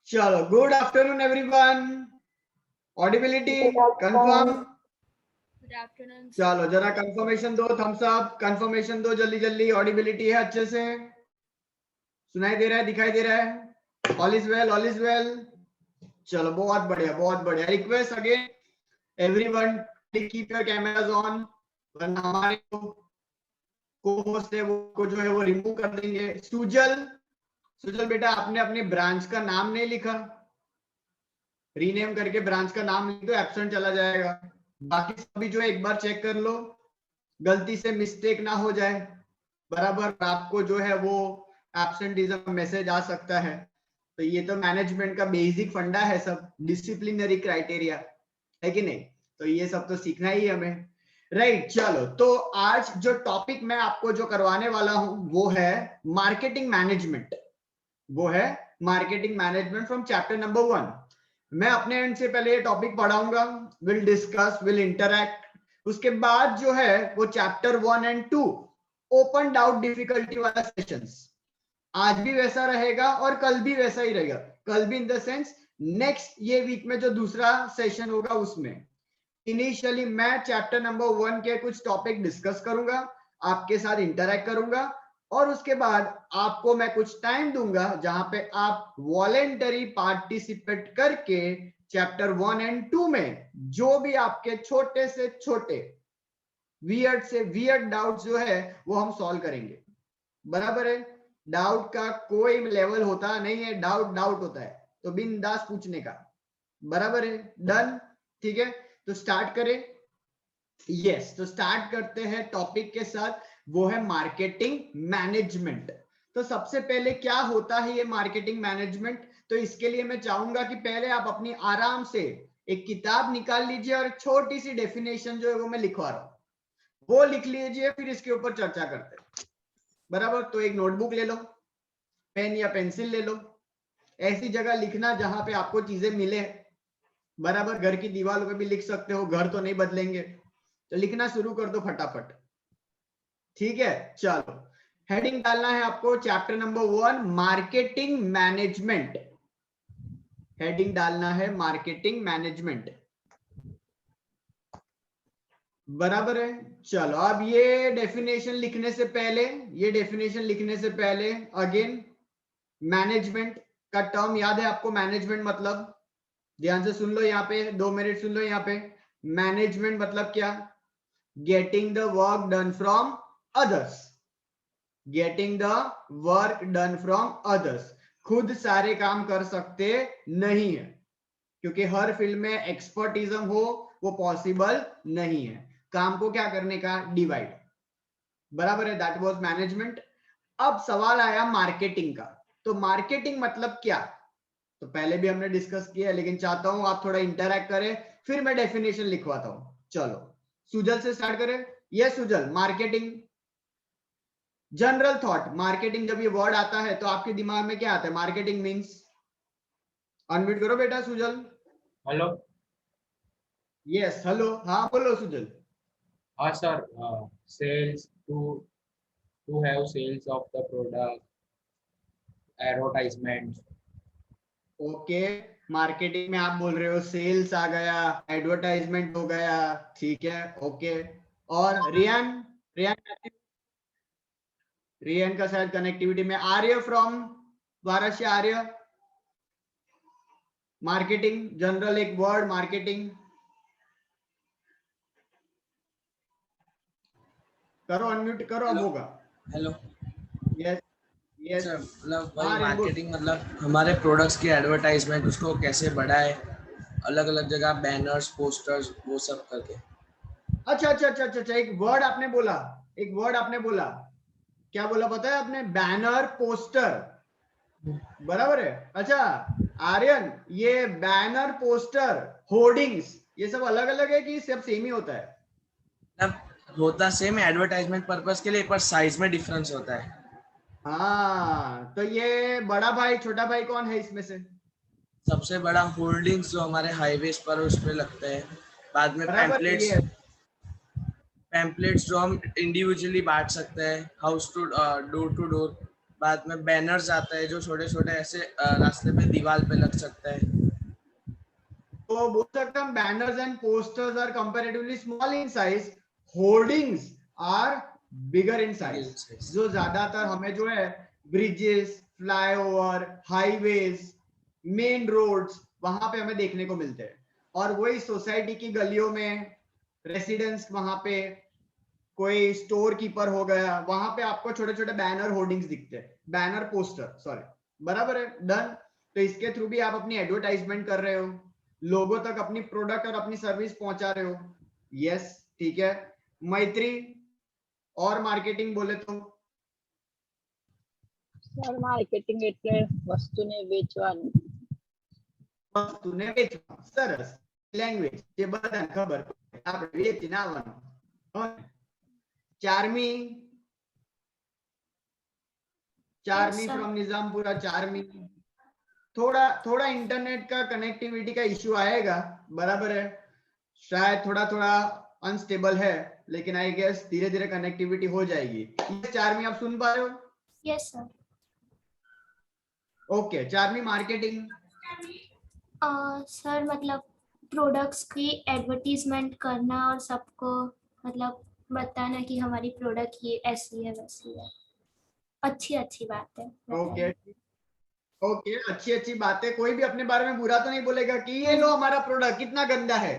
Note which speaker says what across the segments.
Speaker 1: चलो, good afternoon everyone. Audibility confirm?
Speaker 2: Good afternoon
Speaker 1: चलो जरा कंफर्मेशन दो, थम्स अप, कंफर्मेशन दो जल्दी जल्दी। ऑडिबिलिटी है अच्छे से, सुनाई दे रहा है, दिखाई दे रहा है? All is well, all is well. चलो बहुत बढ़िया, बहुत बढ़िया। Request again everyone, keep your cameras on, वरना हमारे को होस्ट है वो जो है वो रिमूव कर देंगे। सुजल, सुजल बेटा आपने अपने ब्रांच का नाम नहीं लिखा, रीनेम करके ब्रांच का नाम लिख दो, एब्सेंट चला जाएगा। बाकी सभी जो है एक बार चेक कर लो, गलती से मिस्टेक ना हो जाए। बराबर, आपको जो है वो एब्सेंटिज्म मैसेज आ सकता है। तो ये तो मैनेजमेंट का बेसिक फंडा है, सब डिसिप्लिनरी क्राइटेरिया है कि नहीं? तो ये सब तो सीखना ही है हमें, राइट? चलो, तो आज जो टॉपिक मैं आपको जो करवाने वाला हूं वो है मार्केटिंग मैनेजमेंट। वो है marketing management from chapter number 1। मैं अपने एंड से पहले ये टॉपिक पढ़ाऊंगा, विल डिस्कस, विल इंटरैक्ट। उसके बाद जो है वो chapter 1 and 2 open doubt difficulty वाला सेशंस आज भी वैसा रहेगा और कल भी वैसा ही रहेगा। कल भी इन द सेंस नेक्स्ट ये वीक में जो दूसरा सेशन होगा उसमें इनिशियली मैं चैप्टर नंबर 1 के कुछ टॉपिक डिस्कस करूंगा, आपके साथ इंटरैक्ट करूंगा, और उसके बाद आपको मैं कुछ टाइम दूंगा जहां पे आप वॉलेंटरी पार्टिसिपेट करके चैप्टर 1 एंड 2 में जो भी आपके छोटे से छोटे वियर्ड से वियर्ड डाउट जो है वो हम सॉल्व करेंगे। बराबर है? डाउट का कोई लेवल होता नहीं है, डाउट डाउट होता है, तो बिंदास पूछने का। बराबर है? डन? ठीक है, तो स्टार्ट करें। यस, तो स्टार्ट करते हैं टॉपिक के साथ, वो है मार्केटिंग मैनेजमेंट। तो सबसे पहले क्या होता है ये मार्केटिंग मैनेजमेंट? तो इसके लिए मैं चाहूंगा कि पहले आप अपनी आराम से एक किताब निकाल लीजिए और छोटी सी डेफिनेशन जो है वो मैं लिखवा रहा हूं वो लिख लीजिए, फिर इसके ऊपर चर्चा करते हैं। बराबर? तो एक नोटबुक ले लो, पेन या पेंसिल ले लो, ऐसी जगह लिखना जहां पे आपको चीजें मिले। बराबर? घर की दीवारों पे भी लिख सकते हो, घर तो नहीं बदलेंगे, तो लिखना शुरू कर दो फटाफट। ठीक है, चलो हेडिंग डालना है आपको chapter number 1 marketing management. Heading डालना है मार्केटिंग मैनेजमेंट। बराबर है? चलो, अब ये डेफिनेशन लिखने से पहले, ये डेफिनेशन लिखने से पहले अगेन मैनेजमेंट का टर्म याद है आपको? मैनेजमेंट मतलब, ध्यान से सुन लो, यहाँ पे 2 मिनट सुन लो। यहाँ पे मैनेजमेंट मतलब क्या? Getting the work done from others. Getting the work done from others. खुद सारे काम कर सकते नहीं है, क्योंकि हर फील्ड में एक्सपर्टिज्म हो वो पॉसिबल नहीं है। काम को क्या करने का? डिवाइड। बराबर है? That was management. अब सवाल आया मार्केटिंग का। तो मार्केटिंग मतलब क्या? तो पहले भी हमने डिस्कस किया है, लेकिन चाहता हूं आप थोड़ा इंटरैक्ट करें, फिर मैं डेफिनेशन लिखवाता हूं। चलो सुजल से स्टार्ट करें। Yes Sujal, marketing general thought. Marketing जब ये वर्ड आता है तो आपके दिमाग में क्या आता है? मार्केटिंग मींस, अनम्यूट करो बेटा सुजल।
Speaker 3: हेलो।
Speaker 1: यस हेलो, हाँ बोलो सुजल।
Speaker 3: हाँ sir, sales to have sales of the product, advertisement.
Speaker 1: Okay, marketing में आप बोल रहे हो सेल्स आ गया, एडवर्टाइजमेंट हो गया, ठीक है, ओके। और रियान, रियान, रियान का शायद कनेक्टिविटी में। Arya from Varanasi, Arya marketing general एक वर्ड मार्केटिंग करो, अनम्यूट करो, अब होगा।
Speaker 4: हेलो।
Speaker 1: यस यस,
Speaker 4: सर मतलब वही
Speaker 1: हाँ रेनबो।
Speaker 4: मार्केटिंग मतलब हमारे प्रोडक्ट्स की एडवर्टाइजमेंट, उसको कैसे बढ़ाए, अलग अलग जगह बैनर्स, पोस्टर्स, वो सब करके।
Speaker 1: अच्छा अच्छा अच्छा अच्छा अच्छा, एक वर्ड आपने बोला, एक वर्ड आपने बोला, क्या बोला पता है आपने? Banner, poster. बराबर है? अच्छा आर्यन, ये बैनर, पोस्टर, होर्डिंग्स, ये सब अलग अलग है कि सब सेम ही होता है?
Speaker 4: मतलब होता सेम एडवर्टाइजमेंट पर्पस के लिए, पर साइज में डिफरेंस होता है।
Speaker 1: हाँ, तो ये बड़ा भाई छोटा भाई कौन है इसमें से?
Speaker 4: सबसे बड़ा होल्डिंग्स जो हमारे हाईवेज पर उस पे लगते हैं। बाद में
Speaker 1: बराबर है, ये
Speaker 4: पैम्पलेट्स जो हम इंडिविजुअली बांट सकते हैं, house to door to door बाद में बैनर्स आता है जो छोटे छोटे ऐसे रास्ते पे दीवार पे लग सकता है।
Speaker 1: तो बोल सकते हैं banners and posters are comparatively small in size, hoardings are bigger in size. जो ज्यादातर हमें जो है bridges, flyover, highways, main roads वहां पे हमें देखने को मिलते हैं। और वही सोसाइटी की गलियों में, रेसिडेंस, वहां पे कोई स्टोर कीपर हो गया, वहां पे आपको छोटे छोटे बैनर होर्डिंग्स दिखते हैं, बैनर पोस्टर, सॉरी, बराबर है, डन। तो इसके थ्रू भी आप अपनी एडवर्टाइजमेंट कर रहे हो, लोगों तक अपनी प्रोडक्ट और अपनी सर्विस पहुंचा रहे हो। यस, ठीक है। मैत्री, और मार्केटिंग बोले तो
Speaker 5: સર માર્કેટિંગ એટલે વસ્તુને વેચવાનું.
Speaker 1: વસ્તુને વેચવા, સરસ, લેંગ્વેજ જે બધાને ખબર પડે, આપણે વેચીને આવવાનું. ચારમી
Speaker 2: Yes, sir.
Speaker 1: From Nizampura, Charmi. थोड़ा थोड़ा इंटरनेट का कनेक्टिविटी का इश्यू आएगा, बराबर है, शायद थोड़ा थोड़ा अनस्टेबल है, लेकिन आई गेस धीरे धीरे कनेक्टिविटी हो जाएगी। ये चारमी आप सुन पा रहे हो?
Speaker 2: Yes, sir.
Speaker 1: Okay, Charmi marketing.
Speaker 2: Sir मतलब प्रोडक्ट्स की एडवर्टीजमेंट करना और सबको मतलब बताना कि हमारी प्रोडक्ट ये ऐसी है वैसी है, अच्छी अच्छी बात है।
Speaker 1: ओके ओके, अच्छी अच्छी बात है। कोई भी अपने बारे में बुरा तो नहीं बोलेगा कि ये लो हमारा प्रोडक्ट कितना गंदा है,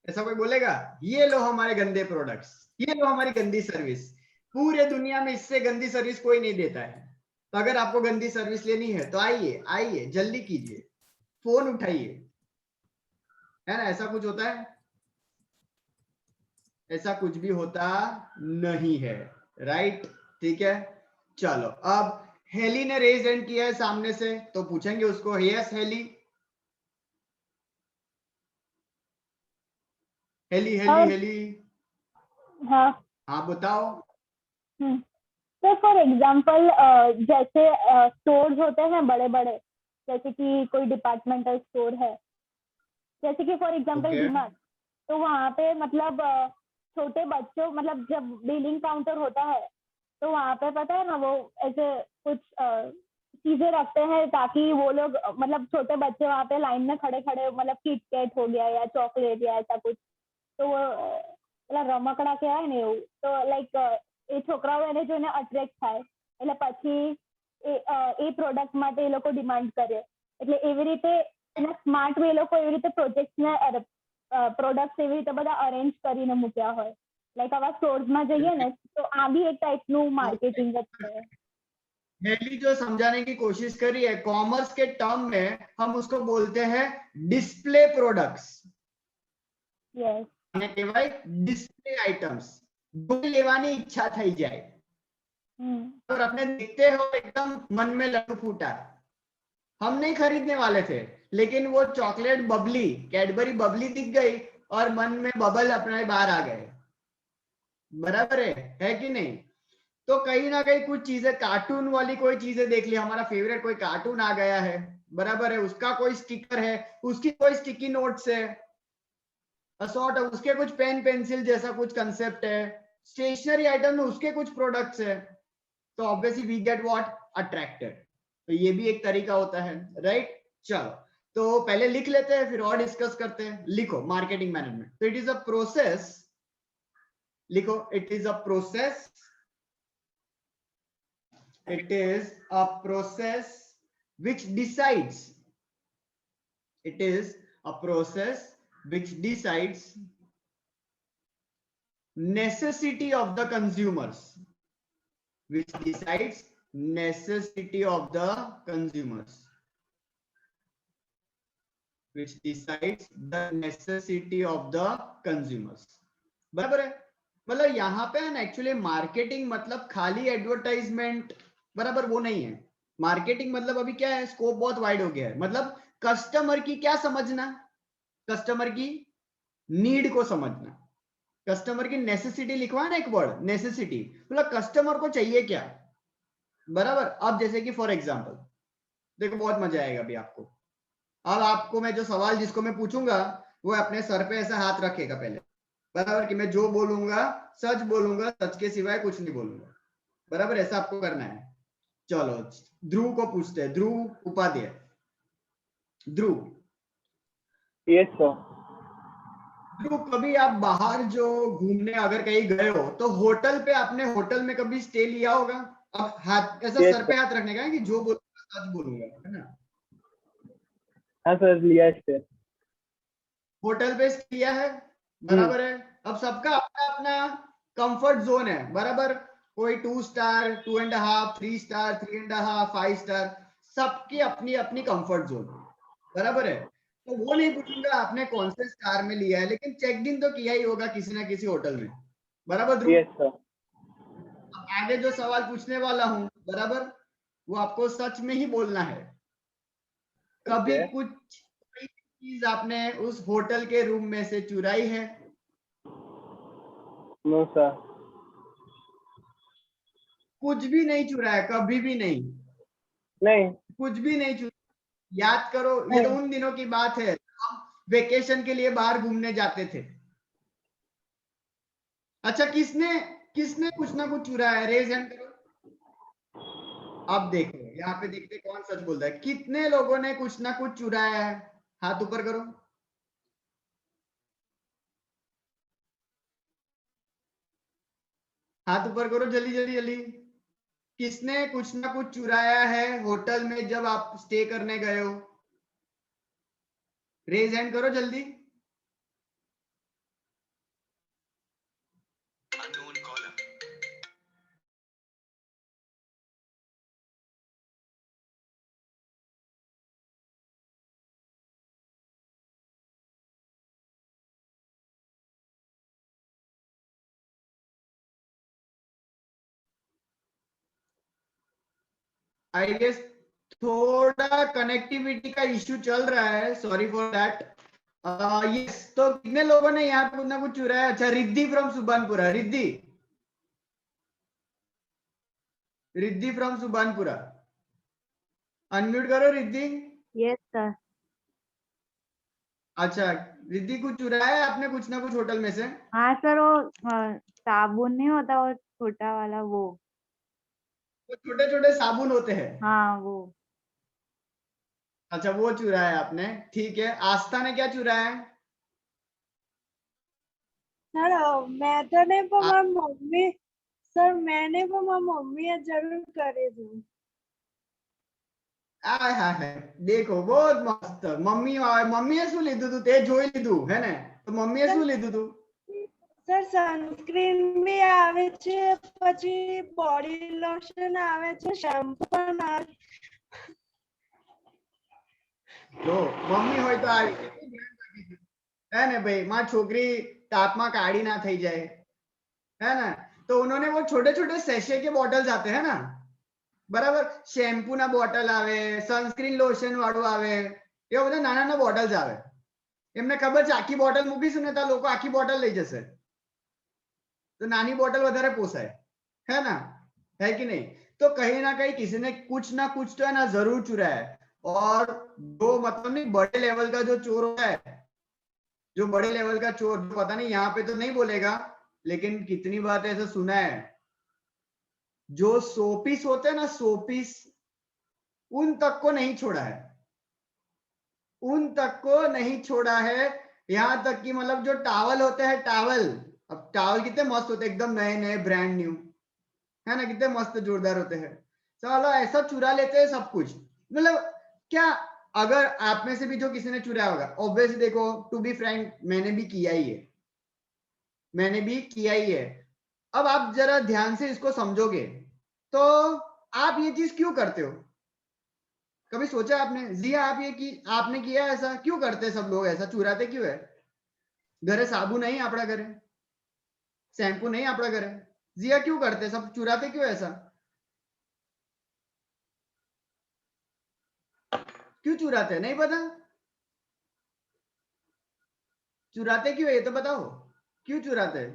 Speaker 1: ऐसा कोई बोलेगा? ये लो हमारे गंदे प्रोडक्ट्स, ये लो हमारी गंदी सर्विस। पूरे दुनिया में इससे गंदी सर्विस कोई नहीं देता है। तो अगर आपको गंदी सर्विस लेनी है तो आइए आइए, जल्दी कीजिए, फोन उठाइए, है ना? ऐसा कुछ होता है? ऐसा कुछ भी होता नहीं है, राइट? ठीक है, चलो अब हेली ने रेज हैंड किया है सामने से, तो पूछेंगे उसको। यस हेली, हेली हेली हेली,
Speaker 5: हाँ
Speaker 1: हाँ बताओ।
Speaker 5: तो फॉर एग्जांपल जैसे स्टोर्स होते हैं बड़े बड़े, जैसे कि कोई डिपार्टमेंटल स्टोर है, जैसे कि फॉर एग्जांपल
Speaker 1: Okay.
Speaker 5: डीमार्ट, तो वहाँ पे मतलब छोटे बच्चों, मतलब जब बिलिंग काउंटर होता है तो वहाँ पे पता है ना, वो ऐसे कुछ चीजें रखते हैं ताकि वो लोग, मतलब छोटे बच्चे वहाँ पे लाइन में खड़े खड़े, मतलब किटकैट हो गया या चॉकलेट या ऐसा कुछ, तो वो પેલા રમકડા કહેવાય ને એવું, તો લાઈક એ છોકરાઓ એને જોઈને અટ્રેક્ટ થાય, એટલે પછી એ પ્રોડક્ટ માટે એ લોકો ડિમાન્ડ કરે. એટલે એવી રીતે એના સ્માર્ટ વે લોકો એવી રીતે પ્રોજેક્ટ્સને પ્રોડક્ટ્સ એવી રીતે બધા અરેન્જ કરીને મૂક્યા હોય. લાઈક આવા સ્ટોર્સમાં જઈએ ને તો આ બી એક ટાઈપનું માર્કેટિંગ જ છે.
Speaker 1: हेली जो समझाने की कोशिश करी है, कॉमर्स के टर्म में हम उसको बोलते हैं डिस्प्ले प्रोडक्ट्स।
Speaker 5: યસ,
Speaker 1: અને કહેવાય ડિસ્પ્લે આઇટમ્સ, जो લેવાની ઈચ્છા થઈ જાય और अपने देखते हो एकदम मन में लड्डू फूटा। हम नहीं खरीदने वाले थे, लेकिन वो चॉकलेट बबली, कैडबरी बबली दिख गई और मन में बबल अपने बाहर आ गए, बराबर है कि नहीं? तो कहीं ना कहीं कुछ चीजें कार्टून वाली कोई चीजें देख ली, हमारा फेवरेट कोई कार्टून आ गया है, बराबर है, उसका कोई स्टिकर है, उसकी कोई स्टिकी नोट्स है, असॉर्ट है, उसके कुछ पेन पेंसिल जैसा कुछ कंसेप्ट है, स्टेशनरी आइटम में उसके कुछ प्रोडक्ट्स है, तो obviously we get what, attracted. तो ये भी एक तरीका होता है, राइट? चलो तो पहले लिख लेते हैं, फिर और डिस्कस करते हैं। लिखो मार्केटिंग मैनेजमेंट। तो इट इज अ प्रोसेस, लिखो, it is a process, it is a process which decides, it is a process which decides necessity of the consumers, which decides necessity of the consumers, which decides the necessity of the consumers। बराबर है? मतलब यहाँ पे ना actually marketing मतलब खाली advertisement, बराबर, वो नहीं है। मार्केटिंग मतलब अभी क्या है, स्कोप बहुत वाइड हो गया है। मतलब कस्टमर की क्या समझना, कस्टमर की नीड को समझना, कस्टमर की नेसेसिटी लिखवा ना, एक वर्ड नेसेसिटी, मतलब कस्टमर को चाहिए क्या, बराबर। अब जैसे कि फॉर एग्जांपल देखो, बहुत मजा आएगा अभी आपको। अब आपको मैं जो सवाल जिसको मैं पूछूंगा वो अपने सर पे ऐसा हाथ रखेगा पहले, बराबर, कि मैं जो बोलूंगा सच बोलूंगा, सच के सिवाय कुछ नहीं बोलूंगा, बराबर, ऐसा आपको करना है। चलो ध्रुव को पूछते हैं, ध्रुव उपाध्याय। ध्रुव,
Speaker 6: यस सर।
Speaker 1: ध्रुव, कभी आप बाहर जो घूमने अगर कहीं गए हो तो होटल पे, आपने होटल में कभी स्टे लिया होगा? अब हाथ ऐसा
Speaker 6: Yes,
Speaker 1: सर पे हाथ रखने का है कि जो बोलूंगा सच बोलूंगा, है ना?
Speaker 6: हाँ सर, लिया इससे।
Speaker 1: होटल पे स्टे किया है, बराबर है। अब सबका अपना अपना कंफर्ट जोन है, बराबर। कोई 2 स्टार, 2.5, 3 स्टार, 3.5, 5 स्टार, सबकी अपनी अपनी कंफर्ट जोन, बराबर है। तो वो नहीं पूछूंगा आपने कौन से स्टार में लिया है, लेकिन चेक इन तो किया ही होगा किसी ना किसी होटल में, बराबर ध्रुव?
Speaker 6: Yes sir.
Speaker 1: अब आगे जो सवाल पूछने वाला हूं, बराबर, वो आपको सच में ही बोलना है। कभी
Speaker 6: Okay.
Speaker 1: कुछ कोई चीज आपने उस होटल के रूम में से चुराई है?
Speaker 6: No sir.
Speaker 1: कुछ भी नहीं चुराया, कभी भी नहीं,
Speaker 6: नहीं।
Speaker 1: कुछ भी नहीं चुराया। याद करो, ये तो
Speaker 6: नहीं।
Speaker 1: उन दिनों की बात है, हम वेकेशन के लिए बाहर घूमने जाते थे। अच्छा, किसने किसने कुछ ना कुछ चुराया है? रेज हैंड करो। अब देखो यहाँ पे, देखते कौन सच बोल रहा है। कितने लोगों ने कुछ ना कुछ चुराया है? हाथ ऊपर करो। हाथ ऊपर करो, जल्दी जल्दी जल्दी। किसने कुछ ना कुछ चुराया है होटल में जब आप स्टे करने गए हो? रेज हैंड करो जल्दी। आई गेस थोड़ा कनेक्टिविटी का इश्यू चल रहा है, सॉरी फॉर दैट। यस, तो कितने लोगों ने यहाँ पे कुछ ना कुछ चुराया? अच्छा, Riddhi from Subanpura. Riddhi, Riddhi from Subanpura, unmute करो रिद्धि।
Speaker 5: Yes sir.
Speaker 1: अच्छा, रिद्धि, कुछ चुराया है आपने कुछ ना कुछ होटल में से?
Speaker 5: हाँ सर, वो साबुन नहीं होता, वो छोटा वाला वो।
Speaker 1: वो छोटे छोटे साबुन होते हैं।
Speaker 5: हाँ वो।
Speaker 1: अच्छा, वो चुराया आपने, ठीक है। आस्था ने क्या चुराया है?
Speaker 7: सर मैं तो नहीं, पर मारी मम्मी, सर मैंने पर मारी मम्मी जरूर करे थी।
Speaker 1: आय हाय हाय, देखो बहुत मस्त। मम्मी मम्मी શું લીધું તું? તે જોઈ લીધું હે ને? તો મમ્મીએ શું લીધું તું?
Speaker 7: સર સનસ્ક્રીન બી આવે છે, પછી બોડી લોશન આવે છે, શેમ્પુ પણ આવે
Speaker 1: જો મમ્મી હોય તો આવી है ना भाई, माँ छोकरी तापमा काड़ी ना થઈ જાય, है ना? तो उन्होंने वो छोटे छोटे सेशे के बॉटल्स आते हैं ना, बराबर। શેમ્પू ના બોટલ આવે, સનસ્ક્રીન લોશન વાળું આવે, એવા બધા નાના નાના બોટલ્સ આવે। એમને ખબર છે આખી બોટલ મૂકીશું ને તો લોકો આખી બોટલ લઈ જશે, तो नानी बोतल વધારે પોસાય, है ना? है कि नहीं? तो कहीं ना कहीं किसी ने कुछ ना कुछ तो है ना जरूर चुराया है। और जो मतलब नहीं, बड़े लेवल का जो चोर होता है, जो बड़े लेवल का चोर, पता नहीं यहाँ पे तो नहीं बोलेगा, लेकिन कितनी बात ऐसा सुना है, जो सोपीस होते हैं ना, सोपीस, उन तक को नहीं छोड़ा है, उन तक को नहीं छोड़ा है। यहाँ तक कि मतलब जो टावल होते हैं, टावल, अब टावल कितने मस्त होते हैं, एकदम नए नए ब्रांड न्यू, है ना? कितने मस्त जोरदार होते हैं। चलो ऐसा चुरा लेते हैं सब कुछ। मतलब क्या, अगर आप में से भी जो किसी ने चुराया होगा, ऑब्वियसली देखो, टू बी फ्रैंक, मैंने भी किया ही है, मैंने भी किया ही है। अब आप जरा ध्यान से इसको समझोगे तो आप ये चीज क्यों करते हो? कभी सोचा आपने? जिया, आप ये की आपने किया ऐसा? क्यों करते हैं सब लोग ऐसा, चुराते क्यों है? घरे साबु नहीं अपना घरे, शैम्पू नहीं अपना घरे, जिया क्यों करते? सब चुराते क्यों ऐसा? क्यों चुराते? नहीं पता? चुराते क्यों है ये तो बताओ, क्यों चुराते हैं?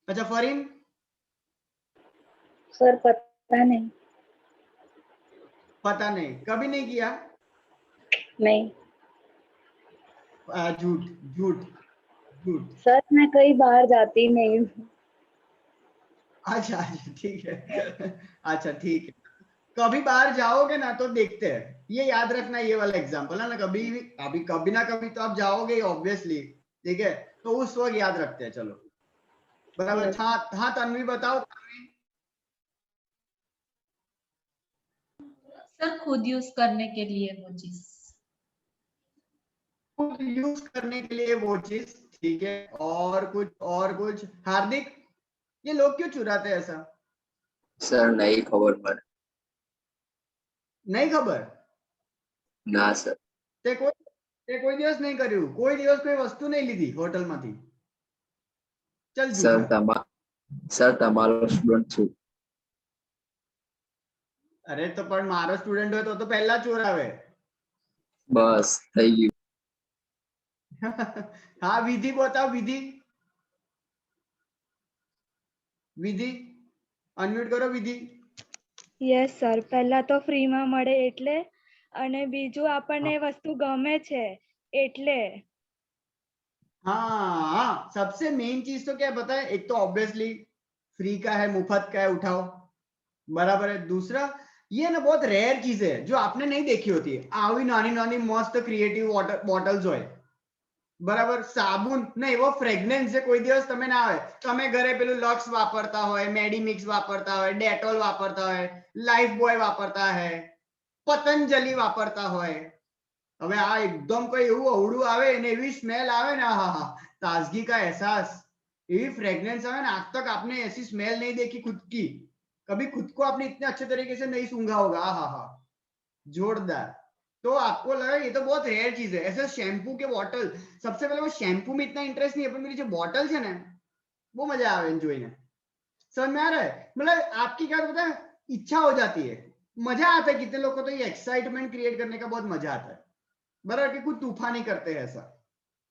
Speaker 1: अच्छा फरीन,
Speaker 7: सर पता नहीं।
Speaker 1: पता नहीं, कभी नहीं किया?
Speaker 7: नहीं
Speaker 1: झूठ झूठ झूठ।
Speaker 7: सर, मैं कहीं बाहर जाती नहीं हूँ।
Speaker 1: अच्छा अच्छा ठीक है अच्छा ठीक है, कभी बाहर जाओगे ना तो देखते हैं, ये याद रखना, ये वाला एग्जांपल है ना, कभी भी अभी कभी ना कभी तो आप जाओगे ऑब्वियसली, ठीक है, तो उस वक्त याद रखते हैं। चलो बराबर।
Speaker 6: Yes.
Speaker 1: हाँ हाँ तन्वी बताओ।
Speaker 8: सर खुद यूज करने के लिए वो चीज।
Speaker 1: खुद यूज करने के लिए वो चीज, ठीक है, और कुछ हार्दिक, ये लोग क्यों चुराते हैं ऐसा?
Speaker 9: सर नहीं खबर पर
Speaker 1: नहीं खबर?
Speaker 9: ना सर।
Speaker 1: તે કોઈ દિવસ નહીં કર્યું? કોઈ દિવસ કોઈ વસ્તુ નહીં લીધી હોટલમાંથી? ચલ
Speaker 9: સર
Speaker 1: જૂઠા.
Speaker 9: તમારો સ્ટુડન્ટ છું.
Speaker 1: અરે તો પણ મારો સ્ટુડન્ટ હોય તો પહેલા ચોરાવે.
Speaker 9: બસ થઈ ગયું.
Speaker 1: હા વિધિ બતાવ, વિધિ વિધિ અનમ્યુટ કરો વિધિ.
Speaker 7: યસ સર, પહેલા તો ફ્રીમાં મળે એટલે, અને બીજું આપણને એ વસ્તુ ગમે છે એટલે.
Speaker 1: हाँ सबसे मेन चीज तो क्या है पता है? एक तो ऑब्वियसली फ्री का है, मुफ्त का है, उठाओ, बराबर है। दूसरा ये ना बहुत रेयर चीज है जो आपने नहीं देखी होती है। આવી નાની નાની મસ્ત ક્રિએટિવ વોટર બોટલ્સ હોય, બરાબર, સાબુન નહીં, वो ફ્રેગ્રન્સ છે, કોઈ દિવસ તમે ના આવે, તમે ઘરે પેલું લક્સ વાપરતા હોય, મેડીમિક્સ વાપરતા હોય, ડેટોલ વાપરતા હોય, લાઈફ બોય વાપરતા હોય, પતંજલિ વાપરતા હોય, હવે આ એકદમ કોઈ એવું અવળું આવે ને એવી સ્મેલ આવે ને, હા હા ताजगी का एहसास, एवी फ्रेग्रेंस आवे ना, आज तक आपने ऐसी स्मेल नहीं देखी खुद की, कभी खुद को आपने इतने अच्छे तरीके से नहीं सूंघा होगा। हाँ हाँ जोरदार। तो आपको लगा ये तो बहुत रेयर चीज है। ऐसे शैम्पू के बॉटल, सबसे पहले वो शैम्पू में इतना इंटरेस्ट नहीं है, पर मेरी जो बॉटल है ना वो मजा आवे एंजॉय में। समझ में आ रहा है? मतलब आपकी क्या पता है, इच्छा हो जाती है, मजा आता है। कितने लोग को तो ये एक्साइटमेंट क्रिएट करने का बहुत मजा आता है, बराबर, कि कुछ तूफानी करते हैं ऐसा,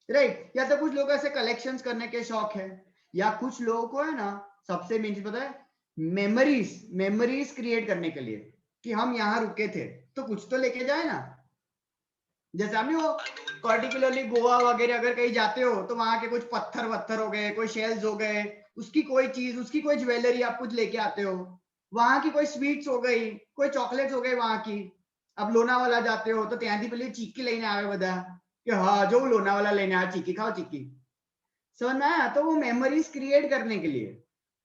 Speaker 1: राइट। या तो कुछ लोग ऐसे कलेक्शंस करने के शौक है, या कुछ लोगों को है ना सबसे मेन चीज पता है, मेमोरीज क्रिएट करने के लिए, कि हम यहाँ रुके थे तो कुछ तो लेके जाए ना। जैसे आपने वो पर्टिकुलरली गोवा वगैरह अगर कहीं जाते हो तो वहां के कुछ पत्थर वत्थर हो गए, कोई शेल्स हो गए, उसकी कोई चीज, उसकी कोई ज्वेलरी आप कुछ लेके आते हो, वहां की कोई स्वीट्स हो गई, कोई चॉकलेट्स हो गई वहां की। अब लोनावाला जाते हो तो ત્યાંથી પેલી ચીક્કી લઈને આવે બધા, कि हाँ जो लोनावाला लेने आया, चीक्की खाओ चीक्की। समझ में आया? तो वो मेमोरीज क्रिएट करने के लिए,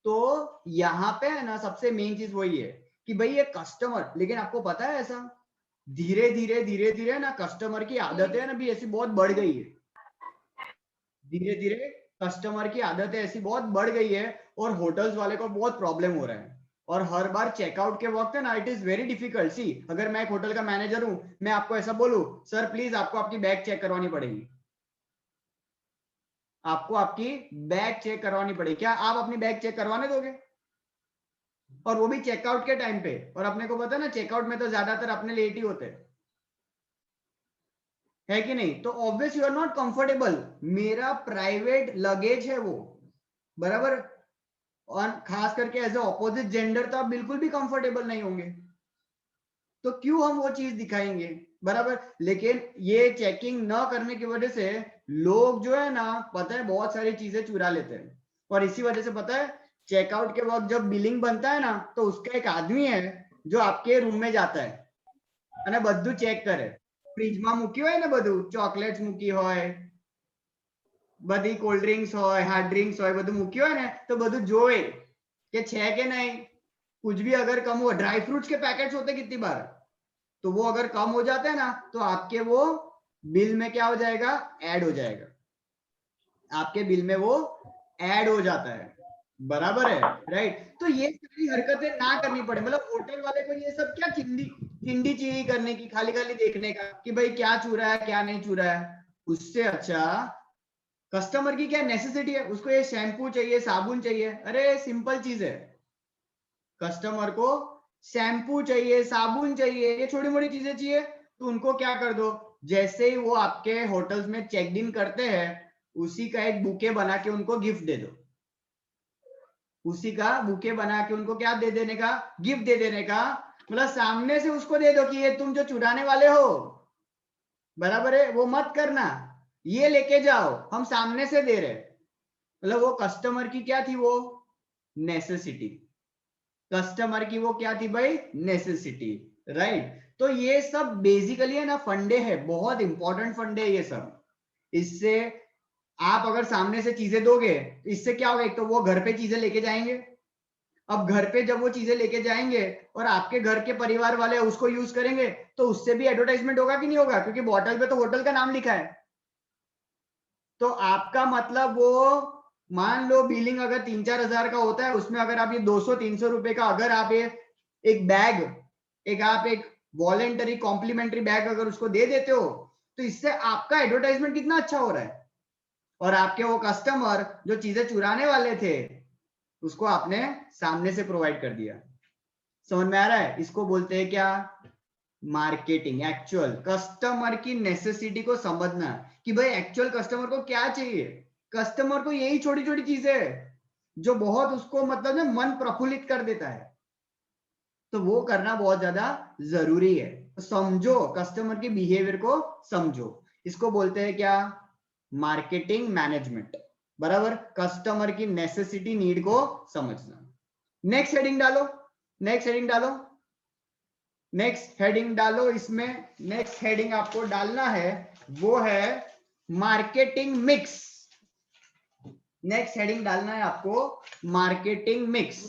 Speaker 1: तो यहाँ पे है ना सबसे मेन चीज वही है कि भाई ये कस्टमर, लेकिन आपको पता है ऐसा धीरे धीरे ना कस्टमर की आदतें ना भी ऐसी बहुत बढ़ गई है, धीरे धीरे कस्टमर की आदतें ऐसी बहुत बढ़ गई है, और होटल्स वाले को बहुत प्रॉब्लम हो रहा है। और हर बार चेकआउट के वक्त है ना इट इज वेरी डिफिकल्ट। सी अगर मैं एक होटल का मैनेजर हूं, मैं आपको ऐसा बोलूं, सर प्लीज आपको आपकी बैग चेक करवानी पड़ेगी, आपको आपकी बैग चेक करवानी पड़ेगी, क्या आप अपनी बैग चेक करवाने दोगे? और वो भी चेकआउट के टाइम पे। और अपने को पता है ना चेकआउट में तो ज्यादातर अपने लेट ही होते हैं, है कि नहीं? तो obvious you are not comfortable, मेरा प्राइवेट लगेज है वो, बराबर। और खास करके एज ए ऑपोजिट जेंडर तो आप बिल्कुल भी कंफर्टेबल नहीं होंगे, तो क्यों हम वो चीज दिखाएंगे, बराबर। लेकिन ये चेकिंग न करने की वजह से लोग जो है ना पता है बहुत सारी चीजें चुरा लेते हैं। और इसी वजह से पता है चेकआउट के वक्त जब बिलिंग बनता है ना, तो उसका एक आदमी है जो आपके रूम में जाता है અને બધું ચેક કરે, ફ્રીજમાં મૂકી હોય ને બધું, ચોકલેટ્સ મૂકી હોય, બધી કોલ્ડ ડ્રિંક્સ હોય, હાર્ડ ડ્રિંક્સ હોય, બધું મૂકી હોય ને તો બધું જોવે કે છે કે નહીં। कुछ भी अगर कम हो, ड्राई फ्रूट्स के पैकेट्स होते कितनी बार, तो वो अगर कम हो जाते हैं ना तो आपके वो बिल में क्या हो जाएगा, ऐड हो जाएगा, आपके बिल में वो ऐड हो जाता है, बराबर है, राइट। तो ये सारी हरकतें ना करनी पड़े, मतलब होटल वाले को ये सब क्या चिंडी चीनी करने की, खाली खाली देखने का कि भाई क्या छू रहा है क्या नहीं छू रहा है, उससे अच्छा कस्टमर की क्या नेसेसिटी है, उसको ये शैम्पू चाहिए, साबुन चाहिए, अरे सिंपल चीज है, कस्टमर को शैम्पू चाहिए, साबुन चाहिए, ये छोटी मोटी चीजें चाहिए, तो उनको क्या कर दो, जैसे ही वो आपके होटल्स में चेक इन करते हैं उसी का एक बुके बना के उनको गिफ्ट दे दो, उसी का बुके बना के उनको क्या दे देने का, गिफ्ट दे देने का। मतलब सामने से उसको दे दो कि ये तुम जो चुराने वाले हो, बराबर है, वो मत करना, ये लेके जाओ, हम सामने से दे रहे। मतलब वो कस्टमर की क्या थी, वो नेसेसिटी, कस्टमर की वो क्या थी भाई, नेसेसिटी, राइट। तो ये सब बेसिकली है ना फंडे है, बहुत इंपॉर्टेंट फंडे है ये सब। इससे आप अगर सामने से चीजें दोगे, इससे क्या होगा, एक तो वो घर पे चीजें लेके जाएंगे। अब घर पे जब वो चीजें लेके जाएंगे और आपके घर के परिवार वाले उसको यूज करेंगे, तो उससे भी एडवर्टाइजमेंट होगा कि नहीं होगा, क्योंकि बॉटल पे तो होटल का नाम लिखा है। तो आपका मतलब वो, मान लो बिलिंग अगर 3-4 हजार का होता है, उसमें अगर आप ये 200-300 रुपए का अगर आप ये एक बैग, एक वॉलेंटरी कॉम्प्लीमेंट्री बैग अगर उसको दे देते हो, तो इससे आपका एडवर्टाइजमेंट कितना अच्छा हो रहा है। और आपके वो कस्टमर जो चीजें चुराने वाले थे, उसको आपने सामने से प्रोवाइड कर दिया। समझ में आ रहा है? इसको बोलते हैं क्या, मार्केटिंग। एक्चुअल कस्टमर की नेसेसिटी को समझना कि भाई एक्चुअल कस्टमर को क्या चाहिए। कस्टमर को यही छोटी छोटी चीजें जो बहुत उसको मतलब ना मन प्रफुल्लित कर देता है, तो वो करना बहुत ज्यादा जरूरी है। तो समझो कस्टमर के बिहेवियर को, समझो। इसको बोलते हैं क्या, मार्केटिंग मैनेजमेंट, बराबर। कस्टमर की नेसेसिटी, नीड को समझना। नेक्स्ट हेडिंग डालो, नेक्स्ट हेडिंग डालो, नेक्स्ट हेडिंग डालो। इसमें नेक्स्ट हेडिंग आपको डालना है वो है मार्केटिंग मिक्स। नेक्स्ट हेडिंग डालना है आपको मार्केटिंग मिक्स।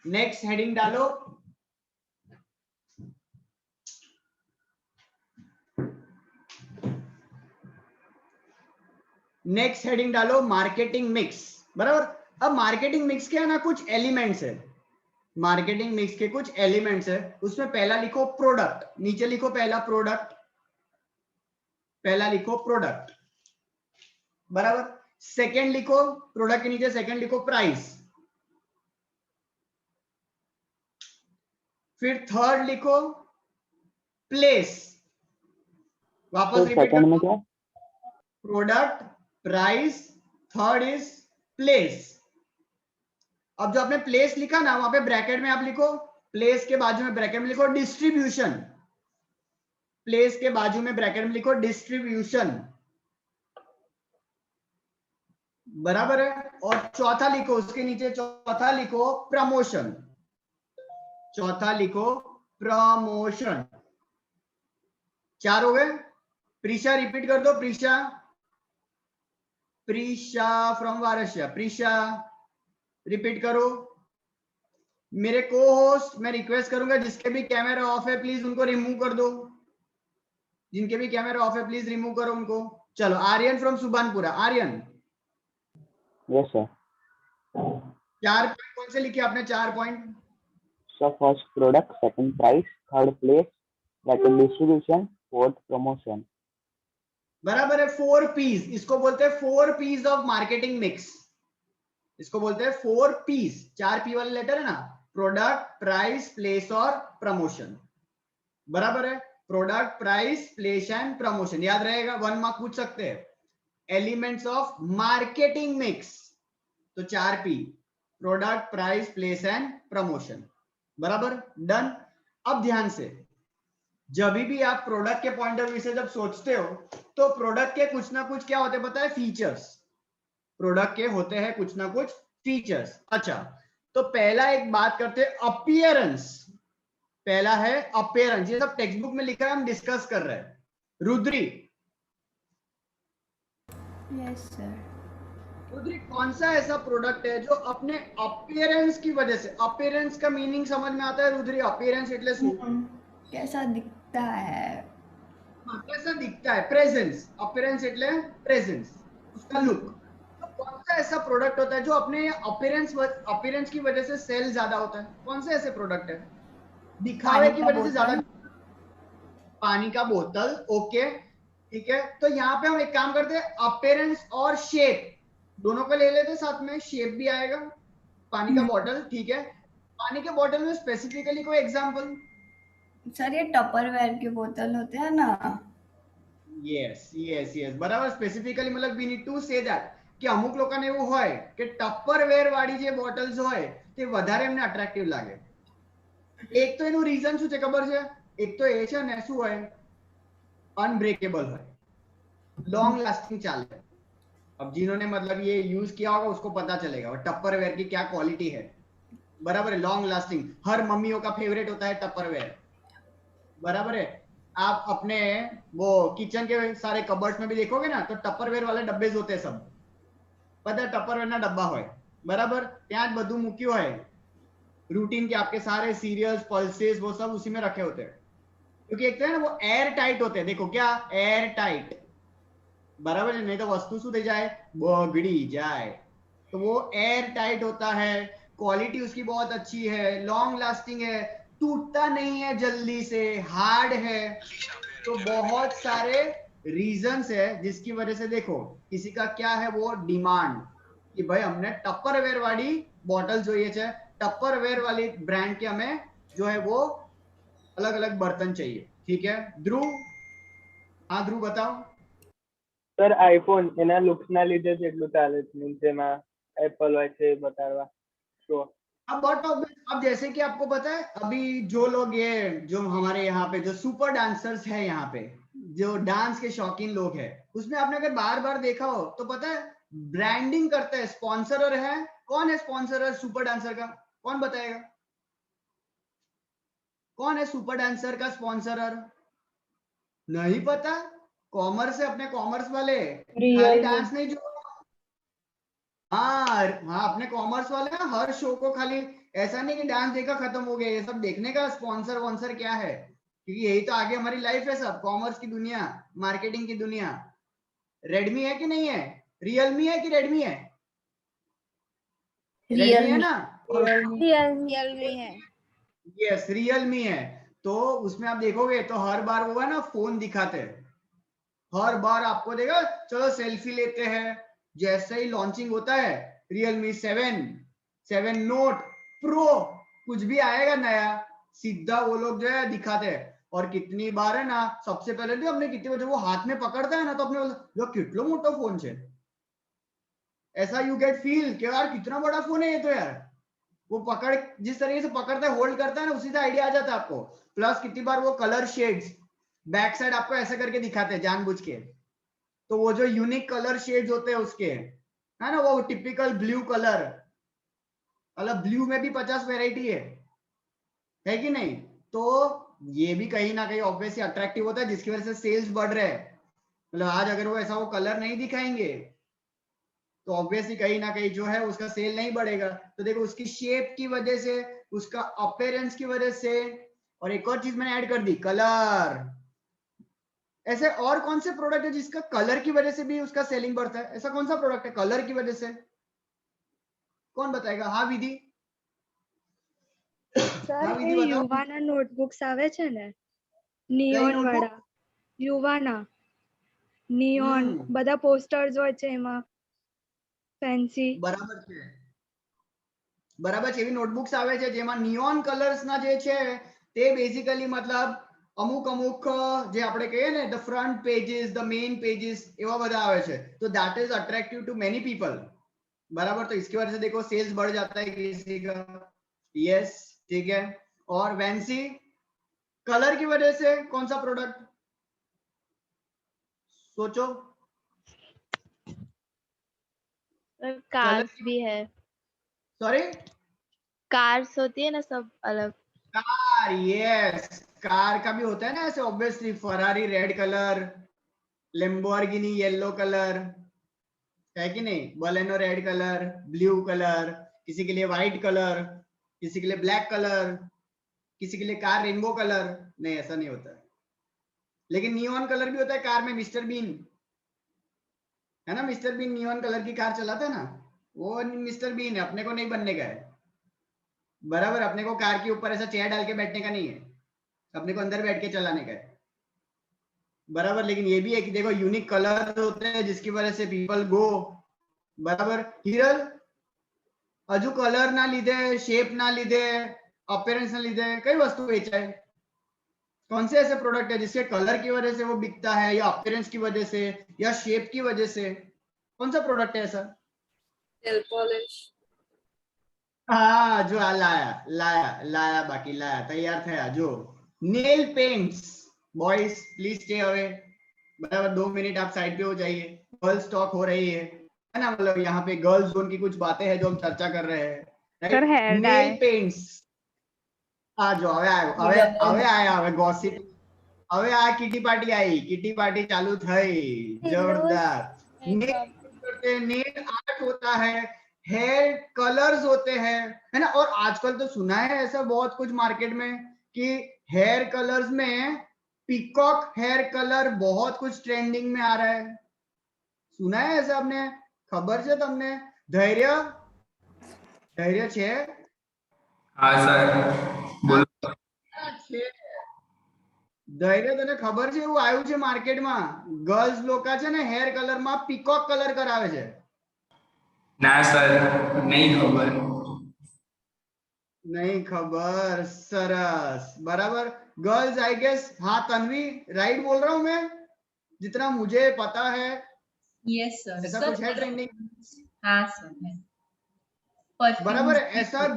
Speaker 1: नेक्स्ट हेडिंग डालो, नेक्स्ट हेडिंग डालो मार्केटिंग मिक्स, बराबर। अब मार्केटिंग मिक्स के है ना कुछ एलिमेंट्स है, मार्केटिंग मिक्स के कुछ एलिमेंट्स है। उसमें पहला लिखो प्रोडक्ट, नीचे लिखो पहला प्रोडक्ट, पहला लिखो प्रोडक्ट, बराबर। सेकंड लिखो प्रोडक्ट के नीचे, सेकंड लिखो प्राइस। फिर थर्ड लिखो प्लेस। वापस रिपीट
Speaker 6: सेकंड में क्या,
Speaker 1: product, price, third is place. अब जो आपने प्लेस लिखा ना, वहां पे ब्रैकेट में आप लिखो, प्लेस के बाजू में ब्रैकेट में लिखो डिस्ट्रीब्यूशन। प्लेस के बाजू में ब्रैकेट में लिखो डिस्ट्रीब्यूशन, बराबर है। और चौथा लिखो उसके नीचे, चौथा लिखो प्रमोशन, चौथा लिखो प्रमोशन। 4 हो गए। प्रीशा रिपीट कर दो, प्रीशा, प्रीशा फ्रॉम वारसिया, प्रीशा रिपीट करो। मेरे को होस्ट मैं रिक्वेस्ट करूंगा जिसके भी कैमरा ऑफ है प्लीज उनको रिमूव कर दो, जिनके भी कैमरा ऑफ है प्लीज रिमूव करो उनको। चलो, Aryan from Subhanpura, Aryan.
Speaker 6: Yes sir.
Speaker 1: 4 point कौन से लिखे आपने, 4 point?
Speaker 6: Sir first product, second price, third place, second distribution, fourth promotion.
Speaker 1: बराबर है। 4 पीस, इसको बोलते हैं 4 पीस ऑफ मार्केटिंग मिक्स। इसको बोलते हैं 4 पीस, 4 पी वाले लेटर है ना, प्रोडक्ट, प्राइस, प्लेस और प्रमोशन, बराबर है। Product, price, place and promotion, याद रहेगा, 1 मार्क पूछ सकते हैं। एलिमेंट्स ऑफ मार्केटिंग मिक्स, तो 4 P, product, price, place and promotion, बराबर, डन। अब ध्यान से, जब भी आप प्रोडक्ट के पॉइंट ऑफ व्यू से जब सोचते हो, तो प्रोडक्ट के कुछ ना कुछ क्या होते हैं पता है, फीचर्स। प्रोडक्ट के होते हैं कुछ ना कुछ फीचर्स। अच्छा, तो पहला एक बात करते हैं अपीयरेंस। पहला है अपीयरेंस, ये सब टेक्स्ट बुक में लिखा है, हम डिस्कस कर रहे हैं। Rudri,
Speaker 10: yes sir.
Speaker 1: रुद्री, कौन सा ऐसा प्रोडक्ट है जो अपने अपीयरेंस की वजह से, अपीयरेंस का मीनिंग समझ में आता है रुद्री? अपीयरेंस એટલે શું?
Speaker 10: कैसा दिखता है?
Speaker 1: हाँ, कैसा दिखता है, प्रेजेंस। अपीयरेंस એટલે प्रेजेंस, उसका लुक। तो कौन सा ऐसा प्रोडक्ट होता है जो अपने अपीयरेंस की वजह से सेल ज्यादा होता है? कौन से ऐसे प्रोडक्ट है दिखावे की वजह से ज्यादा? पानी का बोतल, ओके ठीक है। तो यहाँ पे हम एक काम करते हैं, अपीयरेंस और शेप दोनों को ले लेते साथ में, शेप भी आएगा। पानी का बॉटल, ठीक है। पानी के बॉटल में स्पेसिफिकली कोई एग्जांपल?
Speaker 10: सर ये टपरवेयर के बोतल होते हैं ना।
Speaker 1: यस यस यस, બરાબર। સ્પેસિફિકલી मतलब we need to say that કે અમુક લોકોને એવું હોય કે ટપરવેર વાળી જે બોટલ્સ હોય તે વધારે એમને અટ્રેક્ટિવ લાગે। એક તો એનું રીઝન શું છે ખબર છે? એક તો એ છે ને શું હોય, અનબ્રેકેબલ હોય, लॉन्ग लास्टिंग ચાલે। अब जिन्होंने मतलब ये यूज किया होगा उसको पता चलेगा और टपरवेयर की क्या क्वालिटी है। बराबर है, लॉन्ग लास्टिंग, हर मम्मियों का फेवरेट होता है टपरवेयर, बराबर है। आप अपने वो किचन के सारे कबर्ड्स में भी देखोगे ना तो टपरवेयर वाले डब्बे होते हैं सब, पता है टपरवेयर ना डब्बा હોય बराबर, ત્યાં જ બધું મૂક્યું હોય रूटीन के, आपके सारे सीरियल्स पल्सेस वो सब उसी में रखे होते हैं, क्योंकि एक तो है ना वो एयर टाइट होते हैं, देखो क्या एयर टाइट, बराबर है, नहीं तो वस्तु શું થઈ જાય, બગડી જાય, तो वो एयर टाइट होता है, क्वालिटी उसकी बहुत अच्छी है, लॉन्ग लास्टिंग है, टूटता नहीं है जल्दी से, हार्ड है, तो बहुत सारे रीजंस है जिसकी वजह से देखो किसी का क्या है वो डिमांड कि भाई हमने टपरवेयर वाली बोतल જોઈએ છે, टपरवेयर वाली ब्रांड के हमें जो है वो अलग अलग बर्तन चाहिए, ठीक है। ध्रुव, हाँ ध्रुव बताओ।
Speaker 11: સર આઈફોન એના લુક્સ ના લીધે જ એટલું ચાલે છે, મીન્સ એમાં એપલ હોય છે બતાડવા તો
Speaker 1: अब जैसे कि आपको पता है अभी जो लोग ये जो हमारे यहाँ पे जो सुपर डांसर्स है, यहाँ पे जो डांस के शौकीन लोग हैं, उसमें आपने अगर बार बार देखा हो तो पता है ब्रांडिंग करता है, स्पॉन्सरर है, कौन है स्पॉन्सरर सुपर डांसर का, कौन बताएगा, कौन है सुपर डांसर का स्पॉन्सरर, नहीं पता, कॉमर्स है, अपने कॉमर्स वाले, खाली डांस नहीं जो, हाँ हाँ अपने कॉमर्स वाले ना, हर शो को खाली ऐसा नहीं कि डांस देखा खत्म हो गया, ये सब देखने का स्पॉन्सर वॉन्सर क्या है, क्योंकि यही तो आगे हमारी लाइफ है सब, कॉमर्स की दुनिया, मार्केटिंग की दुनिया। रेडमी है कि नहीं है, रियलमी है कि रेडमी है, रेडमी है ना,
Speaker 5: रियलमी है,
Speaker 1: यस रियलमी है, तो उसमें आप देखोगे तो हर बार वो है ना फोन दिखाते हैं, हर बार आपको देगा चलो सेल्फी लेते हैं, जैसे ही लॉन्चिंग होता है रियलमी 7 नोट प्रो कुछ भी आएगा नया, सीधा वो लोग जो है दिखाते हैं, और कितनी बार है ना, सबसे पहले तो हमने कितनी बार वो हाथ में पकड़ता है ना तो अपने जो कितलो मोटो फोन है, ऐसा यू गेट फील कि यार कितना बड़ा फोन है ये तो यार, वो पकड़ जिस तरीके से पकड़ता है होल्ड करता है ना, उसी से आइडिया आ जाता है आपको। प्लस कितनी बार वो कलर शेड्स बैक साइड आपको ऐसा करके दिखाते हैं जानबूझ के, तो वो जो यूनिक कलर शेड्स होते हैं उसके है ना, वो टिपिकल ब्लू कलर, मतलब ब्लू में भी 50 वैरायटी है कि नहीं, तो ये भी कहीं ना कहीं ऑब्वियसली अट्रैक्टिव होता है जिसकी वजह से सेल्स बढ़ रहे हैं, मतलब आज अगर वो ऐसा वो कलर नहीं दिखाएंगे तो ऑब्वियसली कहीं ना कहीं जो है उसका सेल नहीं बढ़ेगा, तो देखो उसकी शेप की वजह से, उसका अपीयरेंस की वजह से, और एक और चीज मैंने ऐड कर दी कलर, ऐसे और कौन से प्रोडक्ट है जिसका कलर की वजह से भी उसका सेलिंग बढ़ता है, ऐसा कौन सा प्रोडक्ट है कलर की वजह से, कौन बताएगा, हाँ विधि,
Speaker 5: સર એ યુવાના નોટબુક્સ આવે છે ને નિયોન વાળા, યુવાના નિયોન બધા પોસ્ટર્સ હોય છે એમાં ફેન્સી,
Speaker 1: બરાબર છે, બરાબર છે, એવી નોટબુક્સ આવે છે જેમાં નિયોન કલર્સ ના જે છે તે બેઝિકલી मतलब અમુક અમુક જે આપણે કહીએ ને the front pages the main pages એવા બધા આવે છે, तो that is attractive to many people, बराबर, तो इसकी वजह से देखो सेल्स बढ़ जाता है किसी का, यस ठीक है। और वैंसी कलर की वजह से कौन सा प्रोडक्ट, सोचो,
Speaker 12: कार्स भी है,
Speaker 1: सॉरी
Speaker 12: कार्स होती है ना सब अलग,
Speaker 1: कार, यस कार का भी होता है ना ऐसे, obviously Ferrari red colour, Lamborghini yellow colour, है कि नहीं, Baleno red colour, blue colour, किसी के लिए व्हाइट कलर, किसी के लिए ब्लैक कलर, किसी के लिए कार रेनबो कलर, नहीं ऐसा नहीं होता है, लेकिन नियॉन कलर भी होता है कार में, मिस्टर बीन है ना, मिस्टर बीन नियॉन कलर की कार चलाता है ना, वो मिस्टर बीन है, अपने को नहीं बनने का है, बराबर, अपने को कार के ऊपर ऐसा चेयर डाल के बैठने का नहीं है, अपने को अंदर बैठ के चलाने का है, बराबर, लेकिन ये भी है कि देखो यूनिक कलर होते हैं जिसकी वजह से पीपल गो, बराबर। हिरल हजू कलर ना लीधे, शेप ना लीधे, अपीयरेंस ना लीधे कई वस्तु वेचाय, कौन से ऐसे प्रोडक्ट है जिसके कलर की वजह से वो बिकता है, या अपीयरेंस की वजह से, या शेप की वजह से, कौन सा प्रोडक्ट है ऐसा,
Speaker 12: नेल पॉलिश,
Speaker 1: हाँ जो लाया लाया लाया बाकी लाया तैयार था, जो nail paints, boys please stay away, बराबर 2 मिनट आप साइड पे हो जाइए, गर्ल्स टॉक हो रही है ना, मतलब यहाँ पे गर्ल्स जोन की कुछ बातें हैं जो हम चर्चा कर रहे हैं,
Speaker 13: સર હેર
Speaker 1: નેલ
Speaker 13: ડાય
Speaker 1: પેન્ટ્સ આ જો હવે આયા ગોસિપ હવે આ કિટી પાर्टी चालू થઈ जोरदार नेल आर्ट होता है हेयर कलर्स होते हैं है ना और आजकल तो सुना है ऐसा बहुत कुछ मार्केट में कि हेयर कलर्स में पीकॉक हेयर कलर बहुत कुछ ट्रेंडिंग में आ रहा है सुना है ऐसा आपने खबर છે તમને ધૈર્ય છે
Speaker 14: हाँ सर बोलो
Speaker 1: છે ધૈર્ય તને ખબર છે એવું આવ્યું છે માર્કેટમાં ગર્લ્સ લોકા છે ને હેર કલર માં પીકોક કલર કરાવે છે
Speaker 14: ना सर नहीं खबर
Speaker 1: नहीं खबर सरस बराबर गर्ल्स आई गेस हाँ तन्वी राइट बोल रहा हूँ मैं जितना मुझे पता है
Speaker 8: यस सर
Speaker 1: ऐसा कुछ है ट्रेंडिंग
Speaker 8: हाँ सर
Speaker 1: बराबर है ऐसा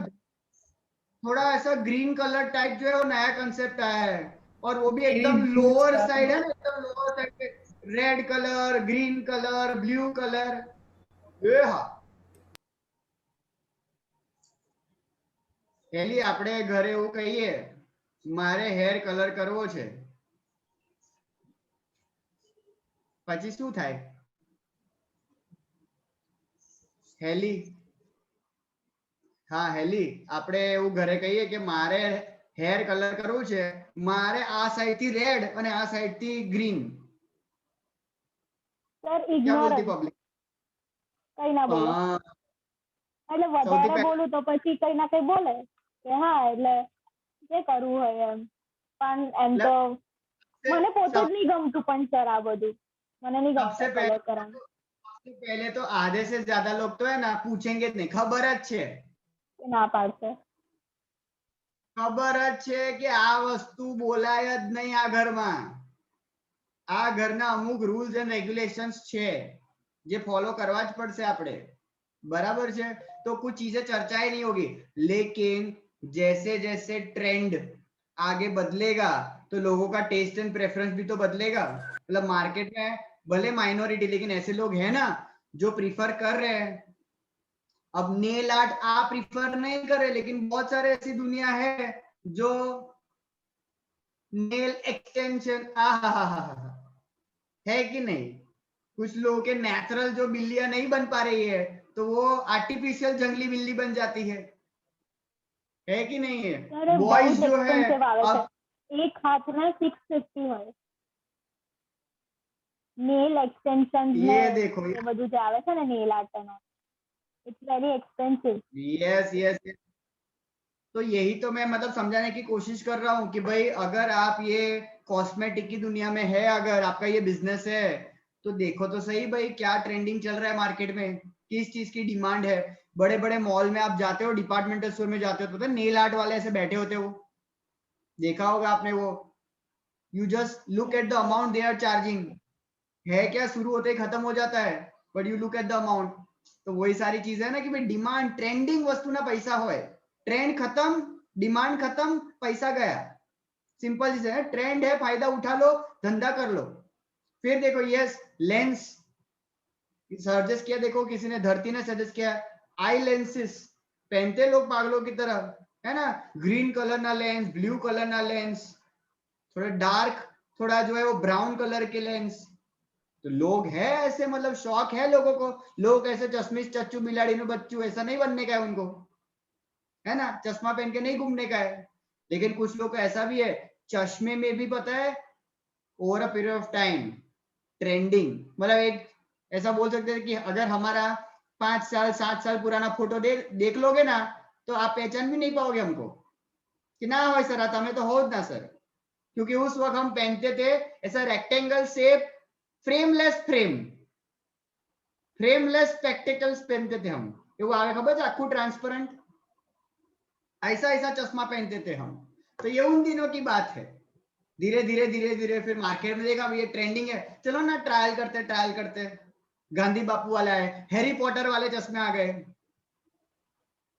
Speaker 1: थोड़ा ऐसा ग्रीन कलर टाइप जो है वो नया कंसेप्ट आया है और वो भी एकदम लोअर साइड है ना एकदम लोअर साइड पे red colour green colour blue colour हाँ પેલી આપણે ઘરે એવું કહીએ મારે હેર કલર કરવો છે પછી શું થાય હેલી હા હેલી આપણે એવું ઘરે કહીએ કે મારે હેર કલર કરવું છે મારે આ સાઈડ થી રેડ અને આ સાઈડ થી ગ્રીન
Speaker 5: સર
Speaker 1: क्या
Speaker 5: ઇગ્નોર
Speaker 1: बोलती पब्लिक
Speaker 5: કઈ ના બોલે એટલે વધારે બોલું તો પછી કઈ ના કઈ બોલે કે હા એટલે જે કરવું હોય એમ પણ એમ તો મને પોતે જ નહીં ગમતું પણ સર આ બધું મને નહીં ગમતું કલર કરવાનું
Speaker 1: पहले तो आधे से ज्यादा लोग तो है ना पूछेंगे नहीं खबर જ છે
Speaker 5: ના પાડશે
Speaker 1: ખબર જ છે કે આ વસ્તુ બોલાય જ નહીં આ ઘરમાં આ ઘરના અમુક રૂલ્સ એન્ડ રેગ્યુલેશન્સ છે જે ફોલો કરવા જ પડશે આપણે बराबर है तो कुछ चीजें चर्चाएं नहीं होगी लेकिन जैसे जैसे ट्रेंड आगे बदलेगा तो लोगों का टेस्ट एंड प्रेफरेंस भी तो बदलेगा मतलब मार्केट में भले माइनॉरिटी लेकिन ऐसे लोग हैं ना जो प्रीफर कर रहे हैं अब नेल आर्ट आप प्रीफर नहीं कर रहे लेकिन बहुत सारे ऐसी दुनिया है जो नेल एक्सटेंशन है कि नहीं कुछ लोगों के नेचुरल जो बिल्लियां नहीं बन पा रही है तो वो आर्टिफिशियल जंगली बिल्ली बन जाती है कि नहीं है बॉयज जो है अब
Speaker 5: एक हाथ में 650 है नेल एक्सटेंशन
Speaker 1: ये देखो
Speaker 5: ये બધું જે આવે છે ને નેલ આર્ટ નો it's very expensive
Speaker 1: yes yes तो यही तो मैं मतलब समझाने की कोशिश कर रहा हूँ कि भाई अगर आप ये कॉस्मेटिक की दुनिया में है अगर आपका ये बिजनेस है तो देखो तो सही भाई क्या ट्रेंडिंग चल रहा है मार्केट में किस चीज की डिमांड है बड़े बड़े मॉल में आप जाते हो डिपार्टमेंटल स्टोर में जाते हो तो नेल आर्ट वाले ऐसे बैठे होते हो देखा होगा आपने वो you just look at the amount they are charging है क्या शुरू होते ही खत्म हो जाता है but you look at the amount तो वही सारी चीज है ना कि भाई डिमांड ट्रेंडिंग वस्तु ना पैसा होए ट्रेंड खत्म डिमांड खत्म पैसा गया सिंपल चीज है ट्रेंड है फायदा उठा लो धंधा कर लो फिर देखो यस लेंस सजेस्ट किया देखो किसी ने धरती ने सजेस्ट किया आई लेंसेस पहनते लोग पागलों की तरह है ना ग्रीन कलर ना लेंस ब्लू कलर ना लेंस थोड़ा डार्क थोड़ा जो है वो ब्राउन कलर के लेंस तो लोग है ऐसे मतलब शौक है लोगों को लोग ऐसे चश्मिश चच्चू बिलाड़ी में बच्चू ऐसा नहीं बनने का है उनको है ना चश्मा पहन के नहीं घूमने का है लेकिन कुछ लोग को ऐसा भी है चश्मे में भी पता है over a period of time trending मतलब एक ऐसा बोल सकते हैं कि अगर हमारा 5 साल 7 साल पुराना फोटो देख लोगे ना तो आप पहचान भी नहीं पाओगे हमको कि ना हो सर हमें तो हो ना सर क्योंकि उस वक्त हम पहनते थे ऐसा रेक्टेंगल शेप फ्रेमलेस स्पेक्टेकल्स पहनते थे हम वो आगे खबर है आखू ट्रांसपेरेंट ऐसा ऐसा चश्मा पहनते थे हम तो ये उन दिनों की बात है धीरे धीरे फिर मार्केट में देखा ये ट्रेंडिंग है चलो ना ट्रायल करते गांधी बापू वाला है हैरी पॉटर वाले चश्मे आ गए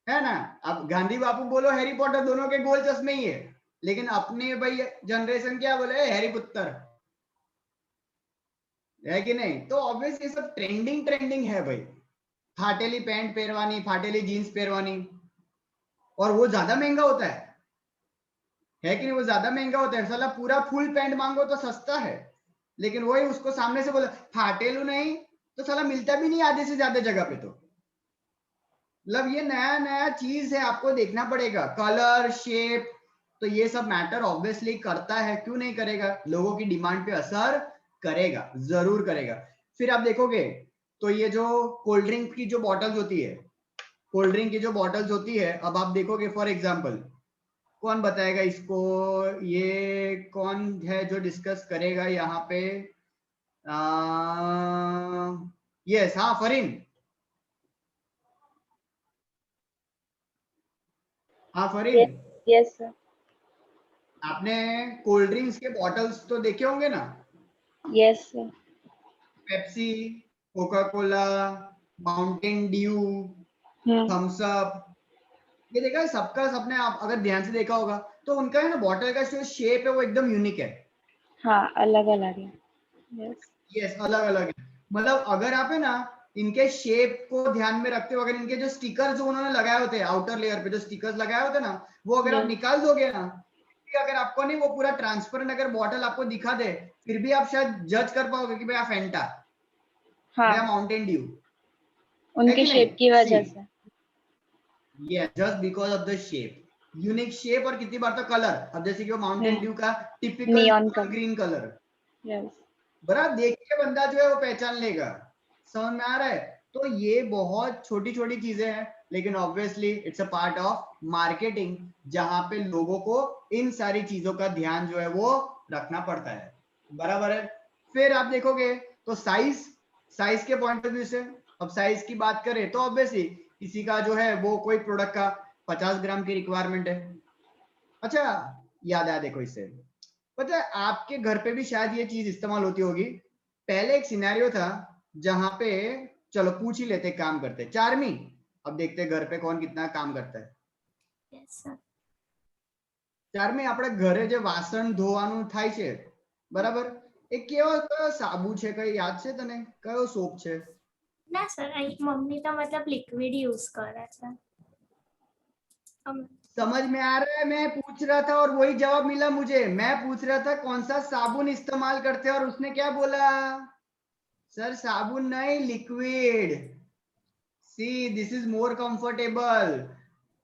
Speaker 1: है ना अब गांधी बापू बोलो हैरी पॉटर दोनों के गोल चश्मे ही है लेकिन अपने भाई जनरेशन क्या बोले हैरी पुत्र है कि नहीं तो ऑब्वियस ये सब ट्रेंडिंग है भाई फाटेली पैंट पहरवानी फाटेली जीन्स पहरवानी और वो ज्यादा महंगा होता है कि नहीं? वो ज्यादा महंगा होता है। साला पूरा फुल पैंट मांगो तो सस्ता है, लेकिन वही उसको सामने से बोला फाटेलू नहीं तो साला मिलता भी नहीं आधे से ज्यादा जगह पे। तो मतलब ये नया नया चीज है, आपको देखना पड़ेगा। कलर, शेप, तो ये सब मैटर ऑब्वियसली करता है, क्यों नहीं करेगा? लोगों की डिमांड पे असर करेगा, जरूर करेगा। फिर आप देखोगे तो ये जो कोल्ड ड्रिंक की जो बॉटल्स होती है, कोल्ड ड्रिंक की जो बॉटल्स होती है, अब आप देखोगे फॉर एग्जांपल, कौन बताएगा इसको? ये कौन है जो डिस्कस करेगा यहाँ पे? यस, हाँ फरीन। हाँ फरीन,
Speaker 12: यस सर।
Speaker 1: आपने कोल्ड ड्रिंक्स के बॉटल्स तो देखे होंगे ना?
Speaker 12: Yes sir.
Speaker 1: Pepsi, Coca Cola, Mountain Dew, Thums Up, ये देखा है सबका सबने। आप अगर ध्यान से देखा होगा तो उनका है ना बॉटल का जो शेप है वो एकदम यूनिक है।
Speaker 12: हाँ, अलग अलग है। यस
Speaker 1: यस, अलग अलग है। मतलब अगर आप है ना इनके शेप को ध्यान में रखते हो, अगर इनके जो स्टिकर जो उन्होंने लगाए होते हैं आउटर लेयर पे, जो स्टिकर्स लगाए होते हैं ना, वो अगर आप निकाल दोगे ना, कि अगर आपको नहीं वो पूरा ट्रांसपेरेंट अगर बॉटल आपको दिखा दे, फिर भी आप शायद जज कर पाओगे कि भैया फैंटा, भैया माउंटेन ड्यू,
Speaker 12: उनके शेप की वजह से।
Speaker 1: Yeah, just because of the shape, unique shape. और कितनी बार तो कलर, अब जैसे कि वो माउंटेन ड्यू का टिपिकल ग्रीन कलर, बराबर देख के बंदा जो है वो पहचान लेगा। समझ में आ रहा है? तो ये बहुत छोटी छोटी चीजें हैं, लेकिन obviously it's a part of marketing, जहां पे लोगों को इन सारी चीजों का ध्यान जो है वो रखना पड़ता है। बराबर है? फिर आप देखोगे तो साइज के पॉइंट ऑफ व्यू से, अब साइज की बात करें तो ऑब्वियसली किसी का जो है वो कोई प्रोडक्ट का 50 ग्राम की रिक्वायरमेंट है। अच्छा, याद आया, देखो इससे पता है आपके घर पे भी शायद ये चीज इस्तेमाल होती होगी। पहले एक सिनेरियो था जहां पे, चलो पूछ ही लेते, काम करते चार्मी, अब देखते घर पे कौन कितना काम करता है। ચાર્મી, આપણે ઘરે જે વાસણ ધોવાનું થાય છે, બરાબર, એ કેવો કયો સાબુ છે, કઈ યાદ છે તને? કયો સોપ છે?
Speaker 2: ના સર, મમ્મી તો મતલબ લિક્વિડ યુઝ કરે છે।
Speaker 1: समझ में आ रहा है? मैं पूछ रहा था और वही जवाब मिला मुझे। मैं पूछ रहा था कौन सा साबुन इस्तेमाल करते हैं और उसने क्या बोला? सर साबुन नहीं, liquid. See, this is more comfortable,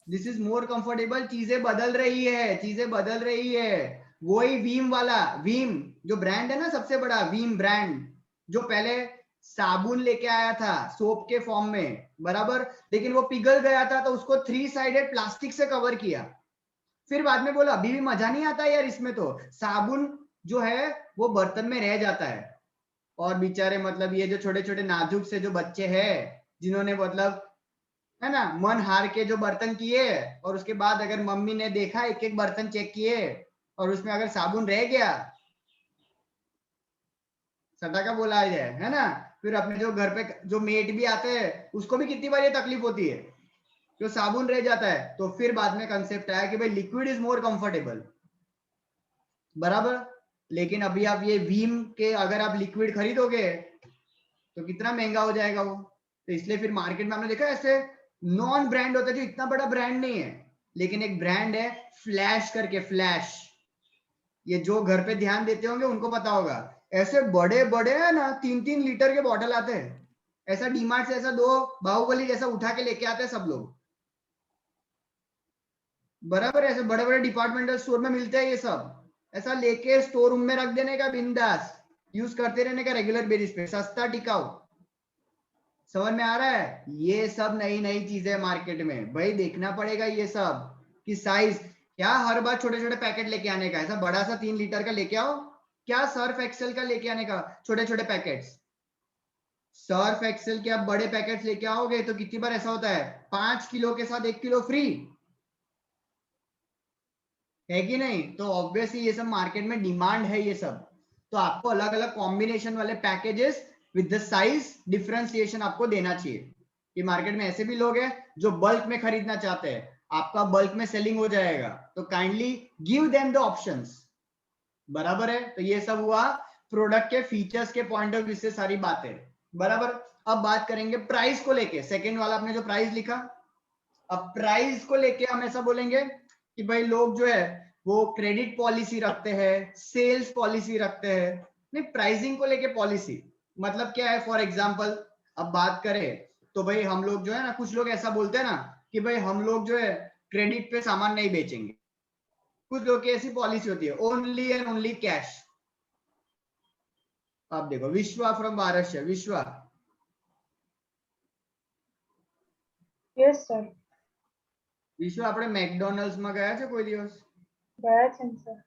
Speaker 1: this is more comfortable. चीजें बदल रही है, चीजें बदल रही है। वही वीम वाला, वीम जो ब्रांड है ना सबसे बड़ा, वीम ब्रांड, जो पहले साबुन लेके आया था सोप के फॉर्म में, बराबर, लेकिन वो पिघल गया था तो उसको 3 साइडेड प्लास्टिक से कवर किया। फिर बाद में बोला अभी भी मजा नहीं आता यार इसमें, तो साबुन जो है वो बर्तन में रह जाता है। और बेचारे मतलब ये जो छोटे छोटे नाजुक से जो बच्चे हैं, जिन्होंने मतलब है ना मन हार के जो बर्तन किए, और उसके बाद अगर मम्मी ने देखा एक एक बर्तन चेक किए और उसमें अगर साबुन रह गया, सटाका बोला जाए, है ना, फिर अपने जो घर पे जो मेट भी आते हैं उसको भी कितनी बार ये तकलीफ होती है, जो साबुन रह जाता है। तो फिर बाद में कंसेप्ट आया कि भाई लिक्विड इज मोर कंफर्टेबल, बराबर। लेकिन अभी आप ये वीम के अगर आप लिक्विड खरीदोगे तो कितना महंगा हो जाएगा वो। तो इसलिए फिर मार्केट में हमने देखा ऐसे नॉन ब्रांड होता है जो इतना बड़ा ब्रांड नहीं है, लेकिन एक ब्रांड है फ्लैश करके, फ्लैश। ये जो घर पे ध्यान देते होंगे उनको पता होगा, ऐसे बड़े बड़े है ना 3-3 लीटर के बॉटल आते हैं। ऐसा डीमार्ट से ऐसा 2 बाहुबली जैसा उठा के लेके आते हैं सब लोग, बराबर। ऐसे बड़े बड़े डिपार्टमेंटल स्टोर में मिलते हैं ये सब, ऐसा लेके स्टोर रूम में रख देने का, बिंदास यूज करते रहने का रेगुलर बेसिस पे, सस्ता टिकाऊ। समझ में आ रहा है? ये सब नई नई चीजें मार्केट में, भाई देखना पड़ेगा ये सब कि साइज क्या, हर बार छोटे छोटे पैकेट लेके आने का, ऐसा बड़ा सा 3 लीटर का लेके आओ क्या, सर्फ एक्सेल का लेके आने का छोटे छोटे पैकेट्स, सर्फ एक्सेल के आप बड़े पैकेट्स लेके आओगे तो कितनी बार ऐसा होता है 5 किलो के साथ 1 किलो फ्री है कि नहीं? तो ऑब्वियसली ये सब मार्केट में डिमांड है ये सब। तो आपको अलग अलग कॉम्बिनेशन वाले packages with the size differentiation आपको देना चाहिए कि मार्केट में ऐसे भी लोग हैं जो बल्क में खरीदना चाहते हैं, आपका बल्क में सेलिंग हो जाएगा, तो kindly give them the options, बराबर है। तो ये सब हुआ प्रोडक्ट के फीचर्स के पॉइंट ऑफ व्यू से सारी बातें, बराबर। अब बात करेंगे प्राइस को लेके, सेकंड वाला आपने जो प्राइस लिखा, अब प्राइस को लेके हम ऐसा बोलेंगे कि भाई लोग जो है वो क्रेडिट पॉलिसी रखते हैं, सेल्स पॉलिसी रखते हैं। नहीं, प्राइसिंग को लेके पॉलिसी मतलब क्या है? फॉर एग्जांपल अब बात करें तो भाई हम लोग जो है ना, कुछ लोग ऐसा बोलते हैं ना कि भाई हम लोग जो है क्रेडिट पे सामान नहीं बेचेंगे। कुछ लोग की ऐसी पॉलिसी होती है, ओनली एंड ओनली कैश। आप देखो विश्वा फ्रॉम महाराष्ट्र, विश्वा।
Speaker 13: યસ સર,
Speaker 1: વિશ્વ આપણે મેકડોનલ્ડ્સ માં ગયા છે કોઈ દિવસ?
Speaker 13: ગયા છે ને સર.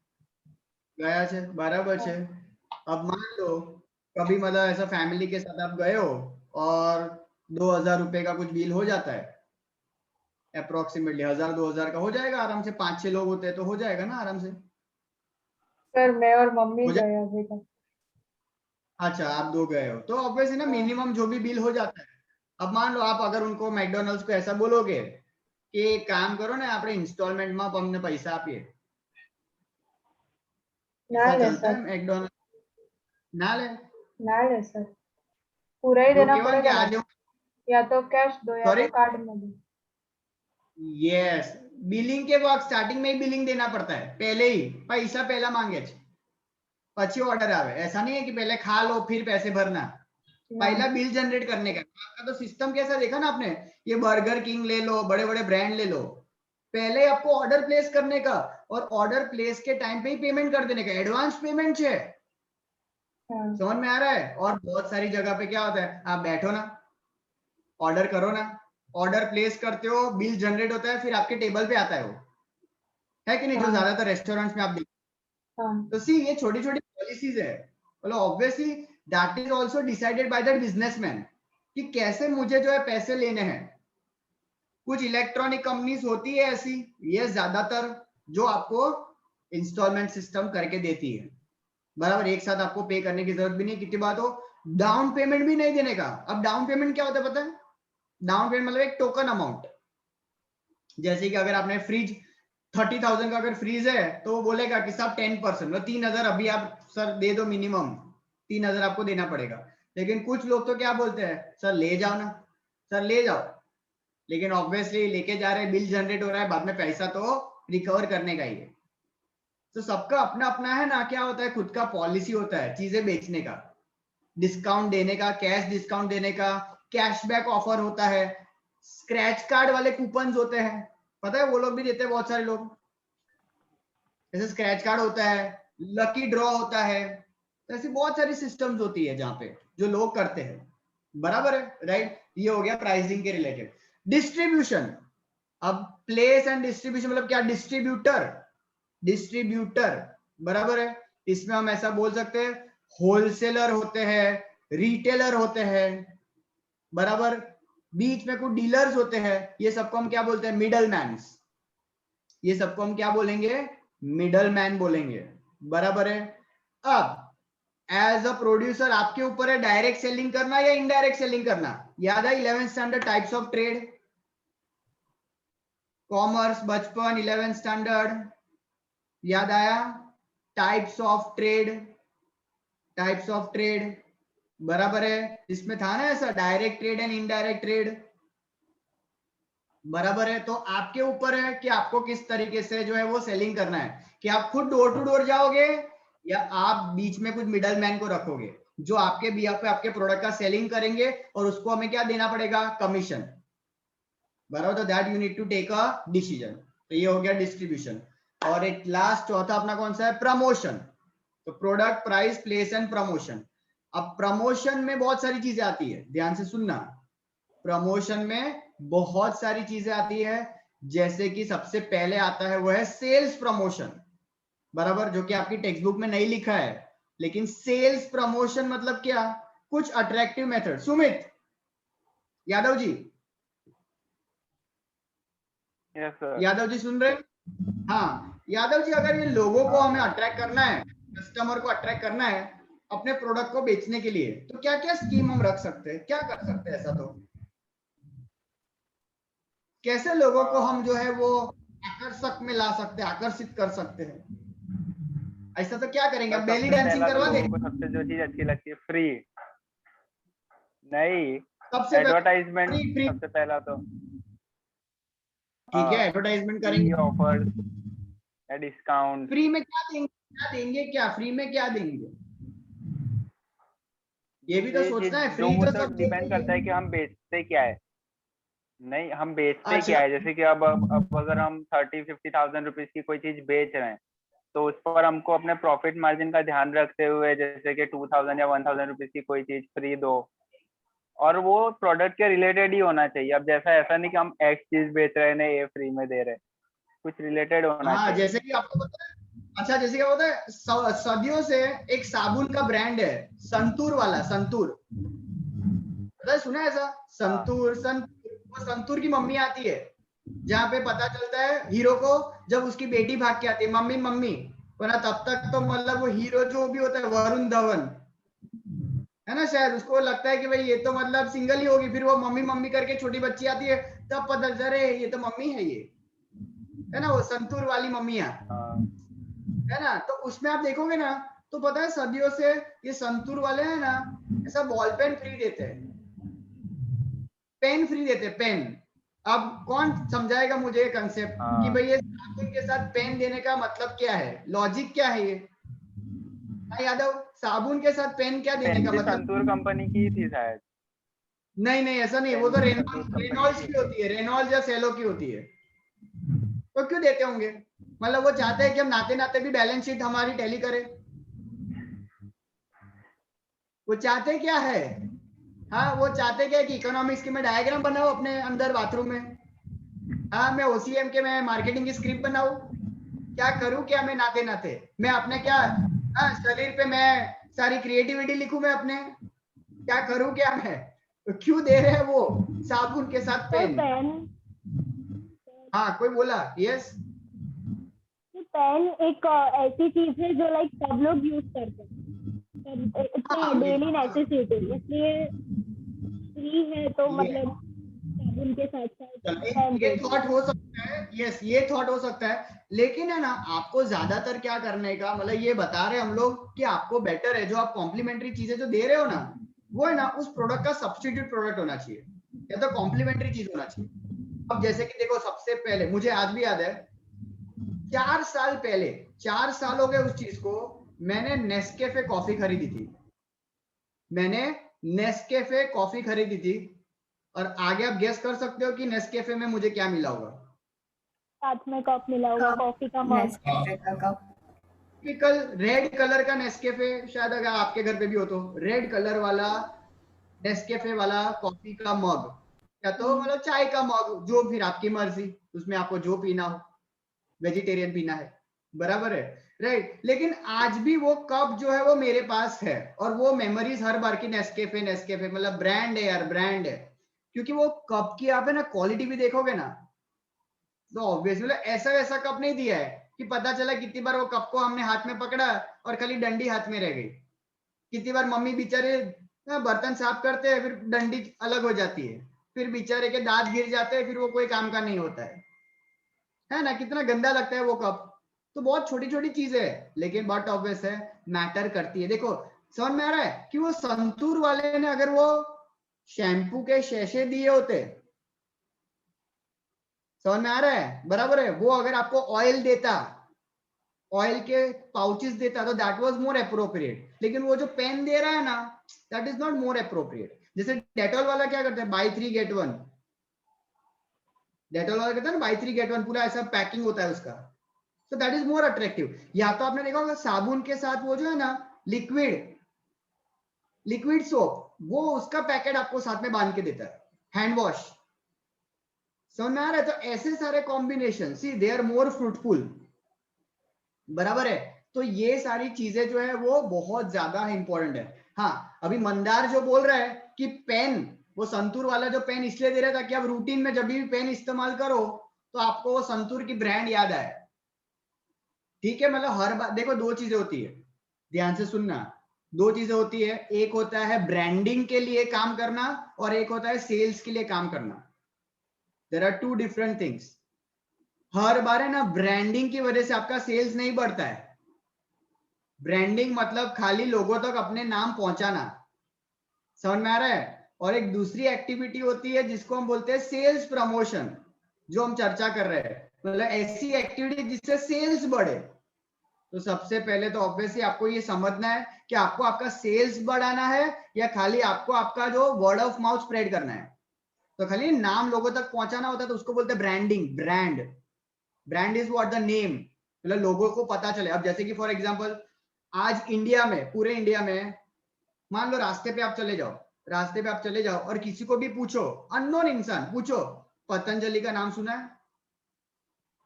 Speaker 1: गया છે, बराबर છે। अब मान लो कभी मतलब ऐसा फैमिली के साथ आप गए हो और 2000 रुपए का कुछ बिल हो जाता है, अप्रोक्सीमेटली 1000-2000 का हो जाएगा आराम से। 5-6 लोग होते हैं तो हो जाएगा ना आराम से।
Speaker 13: सर मैं और मम्मी
Speaker 1: हो जाए-
Speaker 13: गया बेटा.
Speaker 1: अच्छा, आप दो गए हो तो ऑब्वियसली ना मिनिमम जो भी बिल हो जाता है। अब मान लो आप अगर उनको मैकडोनल्ड्स को ऐसा बोलोगे कि काम करो ना, આપણે ઇન્સ્ટોલમેન્ટ માં તમને પૈસા આપીએ,
Speaker 13: ના
Speaker 1: ऐसा
Speaker 13: લે
Speaker 1: चलता है
Speaker 13: सर,
Speaker 1: मैकडोनल्ड? ना ले।
Speaker 13: ना ले सर, पूरा ही
Speaker 1: वो
Speaker 13: देना
Speaker 1: केवल कि
Speaker 13: पड़ेगा
Speaker 1: आज
Speaker 13: ना. या तो कैश दो या
Speaker 1: Sorry?
Speaker 13: तो कार्ड में दो.
Speaker 1: यस, बिलिंग के वक्त स्टार्टिंग में ही बिलिंग देना पड़ता है, पहले ही पैसा पहला मांगे છે, પછી ऑर्डर आवे। ऐसा नहीं है कि पहले खा लो फिर पैसे भरना, पहला बिल जनरेट करने का। आपका तो सिस्टम कैसा देखा ना आपने, ये बर्गर किंग ले लो, बड़े बड़े ब्रांड ले लो, पहले आपको ऑर्डर प्लेस करने का और ऑर्डर प्लेस के टाइम पे ही पेमेंट कर देने का, एडवांस पेमेंट है। समझ में आ रहा है? और बहुत सारी जगह पे क्या होता है, आप बैठो ना, ऑर्डर करो ना, ऑर्डर प्लेस करते हो, बिल जनरेट होता है, फिर आपके टेबल पे आता है, वो है कि नहीं? जो ज्यादातर रेस्टोरेंट्स में आप देखते। तो सी ये छोटी छोटी पॉलिसीज है, मतलब obviously that is also decided by the businessman कि कैसे मुझे जो है पैसे लेने हैं। कुछ इलेक्ट्रॉनिक कंपनीज होती है ऐसी, ये ज्यादातर जो आपको इंस्टॉलमेंट सिस्टम करके देती है, बराबर। एक साथ आपको पे करने की जरूरत भी नहीं, कितनी बात हो, डाउन पेमेंट भी नहीं देने का। अब डाउन पेमेंट क्या होता है पता है? डाउन पेमेंट मतलब एक टोकन अमाउंट। जैसे कि अगर आपने फ्रिज 30,000 का अगर फ्रीज है तो वो बोलेगा कि साहब 10% मतलब 3,000 अभी आप सर दे दो, मिनिमम 3,000 आपको देना पड़ेगा। लेकिन कुछ लोग तो क्या बोलते हैं, सर ले जाओ ना, सर ले जाओ, लेकिन ऑब्वियसली लेके जा रहे हैं, बिल जनरेट हो रहा है, बाद में पैसा तो रिकवर करने का ही है। तो सबका अपना अपना है ना, क्या होता है, खुद का पॉलिसी होता है चीजें बेचने का, डिस्काउंट देने का, कैश डिस्काउंट देने का, कैशबैक ऑफर होता है, स्क्रैच कार्ड वाले कूपन होते हैं, पता है वो लोग भी देते हैं बहुत सारे लोग। जैसे स्क्रैच कार्ड होता है, लकी ड्रॉ होता है, ऐसी बहुत सारी सिस्टम्स होती है जहां पे जो लोग करते हैं, बराबर है, राइट। ये हो गया प्राइसिंग के रिलेटेड। डिस्ट्रीब्यूशन, अब प्लेस एंड डिस्ट्रीब्यूशन मतलब क्या, डिस्ट्रीब्यूटर, डिस्ट्रीब्यूटर, बराबर है। इसमें हम ऐसा बोल सकते हैं, होलसेलर होते हैं, रिटेलर होते हैं, बराबर। बीच में कुछ डीलर्स होते हैं, ये सबको हम क्या बोलते हैं, मिडल मैन। ये सबको हम क्या बोलेंगे, मिडल मैन बोलेंगे, बराबर है। अब एज अ प्रोड्यूसर आपके ऊपर है डायरेक्ट सेलिंग करना या इनडायरेक्ट सेलिंग करना। याद है 11th standard types of trade, commerce बचपन 11th स्टैंडर्ड, याद आया? Types of trade, types of trade, बराबर है। इसमें था ना ऐसा, direct trade and indirect trade, बराबर है। तो आपके ऊपर है कि आपको किस तरीके से जो है वो सेलिंग करना है, कि आप खुद डोर टू डोर जाओगे या आप बीच में कुछ मिडल मैन को रखोगे जो आपके बिहाफ पे आपके प्रोडक्ट का सेलिंग करेंगे और उसको हमें क्या देना पड़ेगा, कमीशन, बराबर। तो that you need to take a decision. तो ये हो गया डिस्ट्रीब्यूशन। और एक लास्ट चौथा अपना कौन सा है, प्रमोशन। तो product, price, place and promotion. अब प्रमोशन में बहुत सारी चीजें आती है, ध्यान से सुनना। प्रमोशन में बहुत सारी चीजें आती है, जैसे कि सबसे पहले आता है वो है सेल्स प्रमोशन, बराबर, जो कि आपकी टेक्स्ट बुक में नहीं लिखा है। लेकिन सेल्स प्रमोशन मतलब क्या, कुछ attractive method. Sumit Yadav ji,
Speaker 11: yes sir.
Speaker 1: Yadav ji सुन रहे हैं? हाँ यादव जी, अगर ये लोगों को हमें अट्रैक्ट करना है, कस्टमर को अट्रैक्ट करना है अपने प्रोडक्ट को बेचने के लिए, तो क्या क्या स्कीम हम रख सकते हैं, क्या कर सकते हैं? ऐसा तो कैसे लोगों को हम जो है वो आकर्षक में ला सकते हैं, आकर्षित कर सकते हैं? ऐसा तो क्या करेंगे, अब बेली डांसिंग करवा दें?
Speaker 11: सबसे जो चीज अच्छी लगती है, फ्री नहीं,
Speaker 1: सबसे
Speaker 11: एडवर्टाइजमेंट
Speaker 1: फ्री
Speaker 11: सबसे पहला तो
Speaker 1: ठीक है, एडवर्टाइजमेंट करेंगे,
Speaker 11: ऑफर्स या डिस्काउंट।
Speaker 1: फ्री में क्या देंगे, क्या फ्री में क्या देंगे, ये भी तो सोचना है। फ्री तो सब
Speaker 11: डिपेंड करता है कि हम बेचते क्या है। नहीं, हम बेचते
Speaker 1: अच्छा।
Speaker 11: क्या है, जैसे कि अब अगर हम 30-50,000 रुपीज की कोई चीज बेच रहे हैं तो उस पर हमको अपने प्रॉफिट मार्जिन का ध्यान रखते हुए जैसे कि 2,000 या 1,000 रुपीज की कोई चीज फ्री दो, और वो प्रोडक्ट के रिलेटेड ही होना चाहिए। अब जैसा ऐसा नहीं कि हम एक्स चीज बेच रहे हैं ये फ्री में दे रहे हैं, कुछ रिलेटेड होना
Speaker 1: हाँ,
Speaker 11: चाहिए।
Speaker 1: जैसे कि आपको पता है, अच्छा जैसे क्या होता है, सदियों से एक साबुन का ब्रांड है संतूर वाला, संतूर, पता है, सुना है ऐसा? संतूर, वो संतूर की मम्मी आती है, जहाँ पे पता चलता है हीरो को, जब उसकी बेटी भाग के आती है, मम्मी मम्मी, वरना तब तक तो मतलब वो हीरो जो भी होता है वरुण धवन है ना, शायद उसको लगता है कि भाई ये तो मतलब सिंगल ही होगी, फिर वो मम्मी मम्मी करके छोटी बच्ची आती है, तब पता चलता है ये तो मम्मी है, ये है ना, वो संतूर वाली मम्मियाँ है ना। तो उसमें आप देखोगे ना, तो पता है सदियों से ये संतूर वाले हैं ना, ऐसा बॉल पेन फ्री देते हैं, पेन फ्री देते हैं, पेन। अब कौन समझाएगा मुझे ये कंसेप्ट कि भाई ये साबुन के साथ पेन देने का मतलब क्या है, लॉजिक क्या है ये? यादव, साबुन के साथ पेन क्या देने का मतलब?
Speaker 11: संतूर कंपनी की थी शायद।
Speaker 1: नहीं ऐसा नहीं, वो तो रेनॉल्ड्स की होती है, रेनॉल्ड्स या सेलो की होती है। तो क्यों देते होंगे? मतलब वो चाहते हैं कि हम नाते नाते भी बैलेंस शीट हमारी टैली करे, वो चाहते क्या है? हाँ, वो चाहते क्या है कि इकोनॉमिक्स की मैं डायग्राम बनाऊं अपने अंदर बाथरूम में, हाँ मैं ओसीएम के मैं मार्केटिंग की स्क्रिप्ट बनाऊं, क्या करूं, क्या मैं नाते नाते मैं अपने क्या, हाँ शरीर पे मैं सारी क्रिएटिविटी लिखूं मैं अपने, क्या करूं क्या मैं? तो क्यों दे रहे हैं वो साबुन के साथ पेन? हाँ कोई बोला? यस,
Speaker 5: पेन एक ऐसी चीज है जो लाइक सब लोग यूज करते हैं, डेली नेसेसिटी, इसलिए फ्री है तो मतलब साबुन के साथ साथ
Speaker 1: ये थॉट हो सकता है, यस ये थॉट हो सकता है, लेकिन है ना आपको ज्यादातर क्या करने का मतलब ये बता रहे हम लोग कि आपको बेटर है जो आप कॉम्प्लीमेंट्री चीजें जो दे रहे हो ना, वो है ना उस प्रोडक्ट का सब्स्टिट्यूट प्रोडक्ट होना चाहिए या तो कॉम्प्लीमेंट्री चीज होना चाहिए। अब जैसे कि देखो, सबसे पहले मुझे आज भी याद है, 4 साल पहले, 4 साल हो गए उस चीज को, मैंने नेस्कैफे कॉफी खरीदी थी, मैंने नेस्कैफे कॉफी खरीदी थी, और आगे आप गेस कर सकते हो कि नेस्कैफे में मुझे क्या मिला होगा?
Speaker 5: साथ में कप मिला होगा, कॉफी का मग,
Speaker 1: टिपिकल रेड कलर का नेस्कैफे, शायद अगर आपके घर पे भी हो तो रेड कलर वाला नेस्कैफे वाला कॉफी का मग, या तो मतलब चाय का मग, जो फिर आपकी मर्जी, उसमें आपको जो पीना हो, वेजिटेरियन पीना है, बराबर है, राइट। लेकिन आज भी वो कप जो है वो मेरे पास है, और वो मेमोरीज हर बार की नेस्कैफे नेस्कैफे, मतलब ब्रांड है यार, ब्रांड है, क्योंकि वो कप की आप है ना क्वालिटी भी देखोगे ना, तो ऑब्वियसली ऐसा वैसा कप नहीं दिया है कि पता चला कितनी बार वो कप को हमने हाथ में पकड़ा और खाली डंडी हाथ में रह गई, कितनी बार मम्मी बेचारे बर्तन साफ करते हैं, फिर डंडी अलग हो जाती है, फिर बेचारे के दांत गिर जाते हैं, फिर वो कोई काम का नहीं होता है ना, कितना गंदा लगता है वो कप। तो बहुत छोटी छोटी चीजें है, लेकिन बट ऑब्वियस है मैटर करती है। देखो समझ में आ रहा है कि वो संतूर वाले ने अगर वो शैम्पू के शैशे दिए होते, समझ में आ रहा है, बराबर है, वो अगर आपको ऑयल देता, ऑयल के पाउचेस देता, तो दैट वाज मोर अप्रोप्रिएट, लेकिन वो जो पेन दे रहा है ना, that is not more appropriate. जैसे डेटॉल वाला क्या करता है, बाय 3 गेट 1, डेटॉल वाला कहता है ना बाय 3 गेट 1, पूरा ऐसा पैकिंग होता है उसका, तो दैट इज मोर अट्रैक्टिव। या तो आपने देखा होगा साबुन के साथ वो जो है ना लिक्विड सोप, वो उसका पैकेट आपको साथ में बांध के देता है, हैंड वॉश, समझ में आ रहा है? तो ऐसे सारे combination, see they are more fruitful, बराबर है। तो ये सारी चीजें जो है वो बहुत ज्यादा इंपॉर्टेंट है। हाँ, अभी मंदार जो बोल रहा है कि पेन, वो संतूर वाला जो पेन इसलिए दे रहा था कि आप रूटीन में जब भी पेन इस्तेमाल करो तो आपको वो संतूर की ब्रांड याद आए, ठीक है। मतलब हर बार देखो, दो चीजें होती है, ध्यान से सुनना, दो चीजें होती है, एक होता है ब्रांडिंग के लिए काम करना और एक होता है सेल्स के लिए काम करना। There are two different things. हर बार है ना ब्रांडिंग की वजह से आपका सेल्स नहीं बढ़ता है। ब्रांडिंग मतलब खाली लोगों तक अपने नाम पहुंचाना, समझ में आ रहा है? और एक दूसरी एक्टिविटी होती है जिसको हम बोलते हैं सेल्स प्रमोशन। जो हम चर्चा कर रहे हैं, मतलब ऐसी एक्टिविटी जिससे सेल्स बढ़े। तो सबसे पहले तो ऑब्वियसली आपको ये समझना है कि आपको आपका सेल्स बढ़ाना है या खाली आपको आपका जो वर्ड ऑफ माउथ स्प्रेड करना है। तो खाली नाम लोगों तक पहुंचाना होता है तो उसको बोलते हैं branding. Brand is what the name, मतलब लोगों को पता चले। अब जैसे कि फॉर एग्जांपल आज इंडिया में, पूरे इंडिया में मान लो रास्ते पे आप चले जाओ और किसी को भी पूछो, अननोन इंसान पूछो, पतंजलि का नाम सुना है?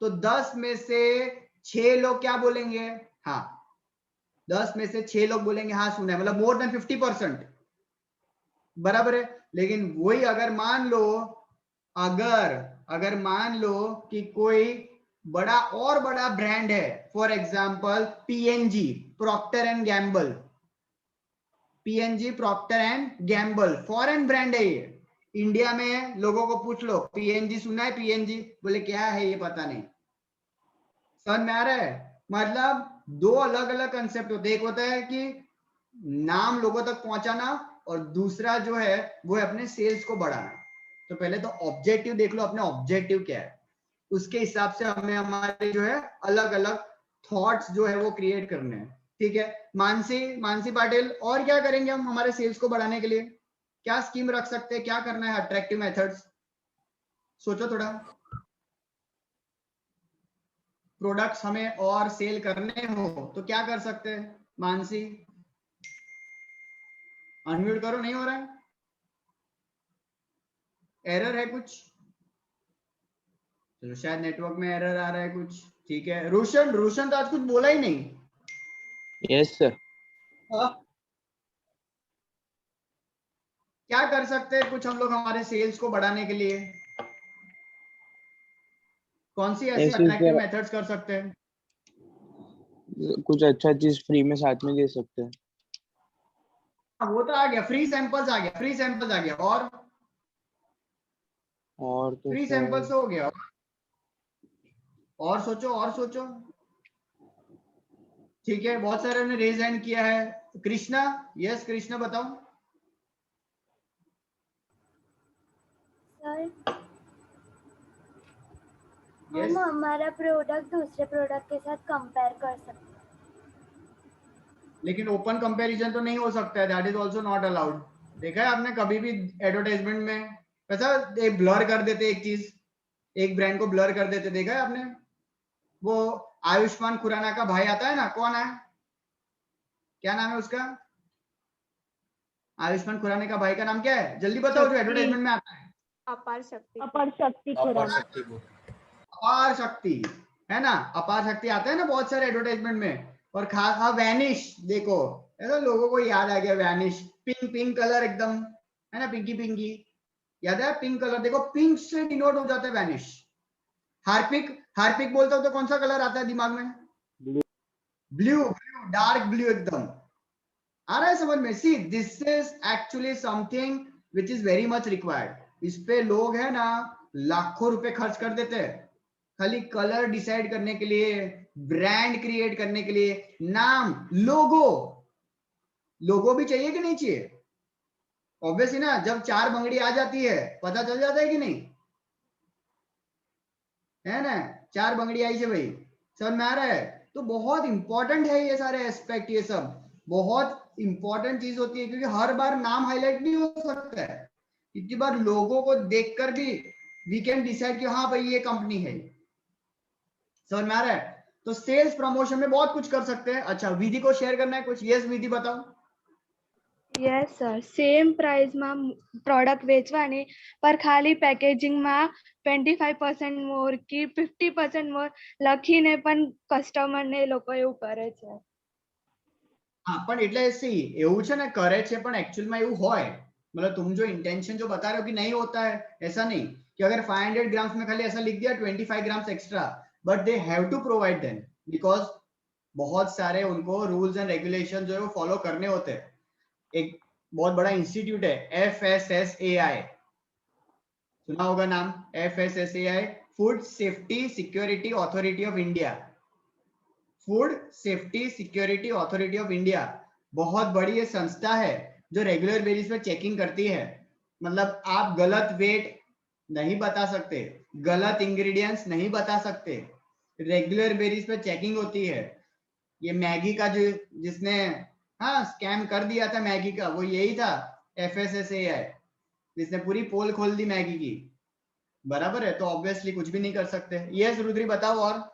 Speaker 1: तो 10 में से 6 लोग क्या बोलेंगे? हाँ, 10 में से 6 लोग बोलेंगे हाँ सुना है, मतलब मोर देन 50%, बराबर है। लेकिन वही अगर मान लो कि कोई बड़ा ब्रांड है, for example PNG, Procter and Gamble, foreign brand है ये। इंडिया में लोगों को पूछ लो पीएनजी सुना है? पीएनजी बोले क्या है ये पता नहीं। समझ में आ रहा है? मतलब दो अलग अलग कंसेप्ट होते हैं। एक होता है कि नाम लोगों तक पहुंचाना और दूसरा जो है वो है अपने सेल्स को बढ़ाना। तो पहले तो ऑब्जेक्टिव देख लो, अपने ऑब्जेक्टिव क्या है, उसके हिसाब से हमें हमारे जो है अलग अलग थॉट्स जो है वो क्रिएट करने हैं। ठीक है मानसी पाटिल, और क्या करेंगे हम हमारे सेल्स को बढ़ाने के लिए? क्या स्कीम रख सकते हैं, क्या करना है? अट्रैक्टिव मेथड्स सोचो थोड़ा। प्रोडक्ट्स हमें और सेल करने हो तो क्या कर सकते हैं? मानसी अनम्यूट करो, नहीं हो रहा है, एरर है कुछ? चलो शायद नेटवर्क में एरर आ रहा है कुछ। ठीक है रोशन तो आज कुछ बोला ही नहीं।
Speaker 6: Yes sir.
Speaker 1: क्या कर सकते हैं कुछ हम लोग हमारे सेल्स को बढ़ाने के लिए? कौन सी ऐसी अट्रैक्टिव मेथड्स कर सकते हैं?
Speaker 6: कुछ अच्छा चीज फ्री में साथ में दे सकते हैं।
Speaker 1: वो तो आ गया, फ्री सैंपल्स आ गया। और
Speaker 6: तो
Speaker 1: फ्री सैंपल्स हो गया। और सोचो। ठीक है, बहुत सारे ने रेज हैंड किया है। कृष्णा, यस कृष्णा बताओ।
Speaker 5: हम हमारा प्रोडक्ट दूसरे प्रोडक्ट के साथ कंपेयर कर सकते हैं।
Speaker 1: लेकिन ओपन कंपैरिजन तो नहीं हो सकता है, that is also not allowed. देखा है आपने कभी भी एडवर्टाइजमेंट में ऐसा एक ब्लर कर देते, एक चीज, एक ब्रांड को ब्लर कर देते, देखा है आपने? वो आयुष्मान खुराना का भाई आता है ना, कौन है, क्या नाम है उसका? आयुष्मान खुराना का भाई का नाम क्या है? जल्दी बताओ, जो एडवर्टाइजमेंट में आता है।
Speaker 5: अपार शक्ति
Speaker 1: है ना, अपार शक्ति आता है ना बहुत सारे एडवर्टाइजमेंट में। और खास वैनिश, देखो ऐसा लोगों को याद आ गया, वैनिश पिंक कलर एकदम, है ना, पिंकी याद है? पिंक कलर देखो, पिंक से डिनोट हो जाता है वैनिश। हार्पिक बोलता हूं तो कौन सा कलर आता है दिमाग में? ब्लू, डार्क ब्लू एकदम। आ रहा है समझ में? सी this is actually something which is very much required. इस पे लोग है ना लाखों रुपए खर्च कर देते हैं खाली कलर डिसाइड करने के लिए, ब्रांड क्रिएट करने के लिए, नाम, लोगो भी चाहिए कि नहीं चाहिए? ऑब्वियसली ना, जब 4 बंगड़ी आ जाती है पता चल जाता है कि नहीं, है ना? 4 बंगड़ी आई है भाई, समझ में आ रहा है? तो बहुत इंपॉर्टेंट है ये सारे एस्पेक्ट, ये सब बहुत इंपॉर्टेंट चीज होती है, क्योंकि हर बार नाम हाईलाइट नहीं हो सकता है। कितनी बार लोगों को देखकर भी वी कैन डिसाइड कि हाँ भाई ये कंपनी है। समझ में आ रहा है? तो सेल्स प्रमोशन में बहुत कुछ कर सकते हैं। अच्छा, विधि को शेयर करना है कुछ? यस विधि बताओ।
Speaker 7: યસ સર, સેમ પ્રાઇસમાં પ્રોડક્ટ વેચવાની પર ખાલી પેકેજિંગમાં 25% મોર કે 50% મોર લખીને પણ કસ્ટમરને એ લોકો એવું કરે છે.
Speaker 1: હા, પણ એટલે सी એવું છે ને, કરે છે પણ एक्चुअल में એવું હોય, मतलब तुम जो इंटेंशन जो बता रहे हो कि नहीं होता है, ऐसा नहीं कि अगर 500 ग्राम्स में खाली ऐसा लिख दिया 25 grams extra, but they have to provide them, because बहुत सारे उनको रूल्स एंड रेगुलेशन जो है वो फॉलो करने होते हैं। एक बहुत बड़ा इंस्टीट्यूट है FSSAI, सुना होगा नाम, FSSAI, food safety security authority of India. Food safety security authority of India बहुत बड़ी ये संस्था है जो रेगुलर बेसिस पे चेकिंग करती है। मतलब आप गलत वेट नहीं बता सकते, गलत इंग्रेडिएंट्स नहीं बता सकते। रेगुलर बेसिस पे चेकिंग होती है। ये मैगी का जो जिसने स्कैम कर दिया था मैगी का, वो यही था, FSSAI, जिसने पूरी पोल खोल दी मैगी की। बराबर है, तो ऑब्वियसली कुछ भी नहीं कर सकते। यस रुद्री बताओ। और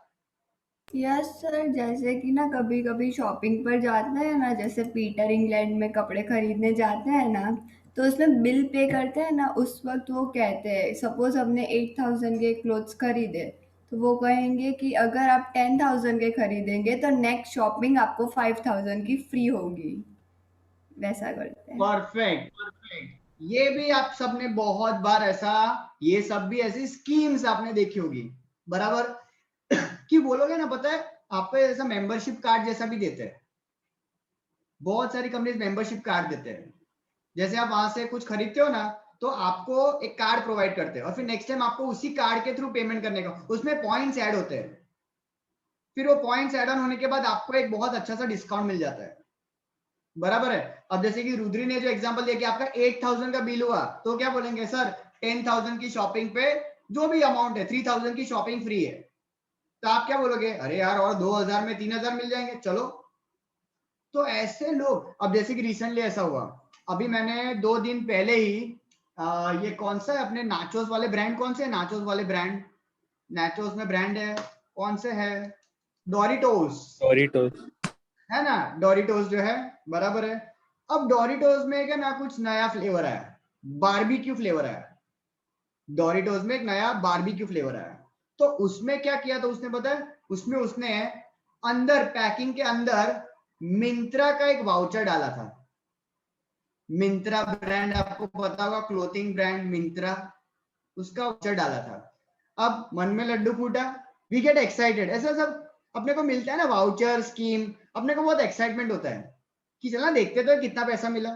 Speaker 10: यस सर, जैसे कि ना कभी कभी शॉपिंग पर जाते हैं ना, जैसे पीटर इंग्लैंड में कपड़े खरीदने जाते हैं ना, तो उसमें बिल पे करते हैं ना, उस वक्त वो कहते हैं, सपोज हमने 8,000 के क्लोथ्स खरीदे, तो वो कहेंगे कि अगर आप 10,000 के खरीदेंगे तो नेक्स्ट शॉपिंग आपको 5,000 की फ्री होगी। वैसा करते हैं।
Speaker 1: परफेक्ट। ये भी आप सबने बहुत बार ऐसा, ये सब भी ऐसी स्कीम्स आपने देखी होगी। बराबर कि बोलोगे ना, पता है आपको ऐसा मेंबरशिप कार्ड जैसा भी देते हैं। बहुत सारी कंपनीज मेंबरशिप कार्ड देते हैं। जैसे आप वहां से कुछ खरीदते हो ना, तो आपको एक कार्ड प्रोवाइड करते हैं और फिर नेक्स्ट टाइम आपको उसी कार्ड के थ्रू पेमेंट करने का, उसमें पॉइंट्स ऐड होते हैं। फिर वो पॉइंट्स ऐड ऑन होने के बाद आपको एक बहुत अच्छा सा डिस्काउंट मिल जाता है। बराबर है। अब जैसे कि रुद्री ने जो एग्जांपल दिया कि आपका 8,000 का बिल हुआ, तो क्या बोलेंगे, सर 10,000 की शॉपिंग पे जो भी अमाउंट है 3,000 की शॉपिंग फ्री है। तो आप क्या बोलोगे, अरे यार और 2,000 में 3,000 मिल जाएंगे, चलो। तो ऐसे लोग, अब जैसे कि रिसेंटली ऐसा हुआ, अभी मैंने 2 दिन पहले ही ये कौन सा है अपने नाचोस वाले ब्रांड, कौन से है नाचोस वाले ब्रांड, नाचोस में ब्रांड है कौन से है, डोरिटोस है ना, डोरिटोस जो है। बराबर है। अब डोरिटोस में क्या ना कुछ नया फ्लेवर आया, बारबेक्यू फ्लेवर आया। डोरिटोस में एक नया बारबेक्यू फ्लेवर आया। तो उसमें क्या किया था उसने, पता है, उसमें उसने अंदर पैकिंग के अंदर मिंत्रा का एक वाउचर डाला था। मिंत्रा ब्रांड आपको पता होगा, क्लोथिंग ब्रांड मिंत्रा, उसका वाउचर डाला था। अब मन में लड्डू फूटा, वी गेट एक्साइटेड। ऐसा सब अपने को मिलता है ना वाउचर स्कीम, अपने को बहुत एक्साइटमेंट होता है कि चलना देखते तो कितना पैसा मिला।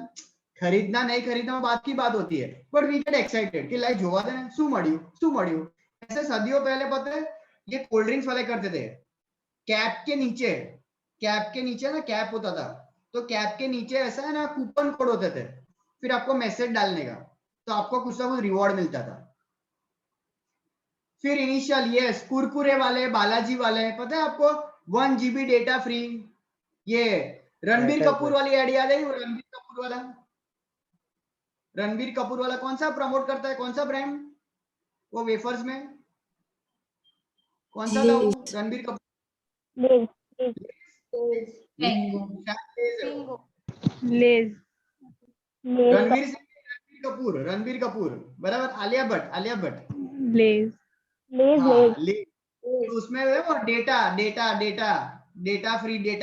Speaker 1: खरीदना नहीं खरीदना बात की बात होती है, बट वी गेट एक्साइटेड कि लाइक जोवा देना शू मड़ियो। ऐसे सदियों पहले पता है ये कोल्ड ड्रिंक्स वाले करते थे, कैप के नीचे ना कैप होता था, तो कैप के नीचे ऐसा है ना कूपन कोड होते थे, फिर आपको मैसेज डालने का, तो आपको कुछ ना कुछ रिवॉर्ड मिलता था। फिर इनिशियल यस कुरकुरे वाले, बालाजी वाले, पता है आपको 1 GB डेटा फ्री। ये रणबीर कपूर वाली एड याद है, रणबीर कपूर वाला कौन सा प्रमोट करता है, कौन सा ब्रांड, वो वेफर्स में कौन सा था वो, रणबीर कपूर,
Speaker 7: लेज
Speaker 1: रणबीर कपूर बराबर, आलिया भट्ट
Speaker 7: लेज
Speaker 1: तो उसमें वो data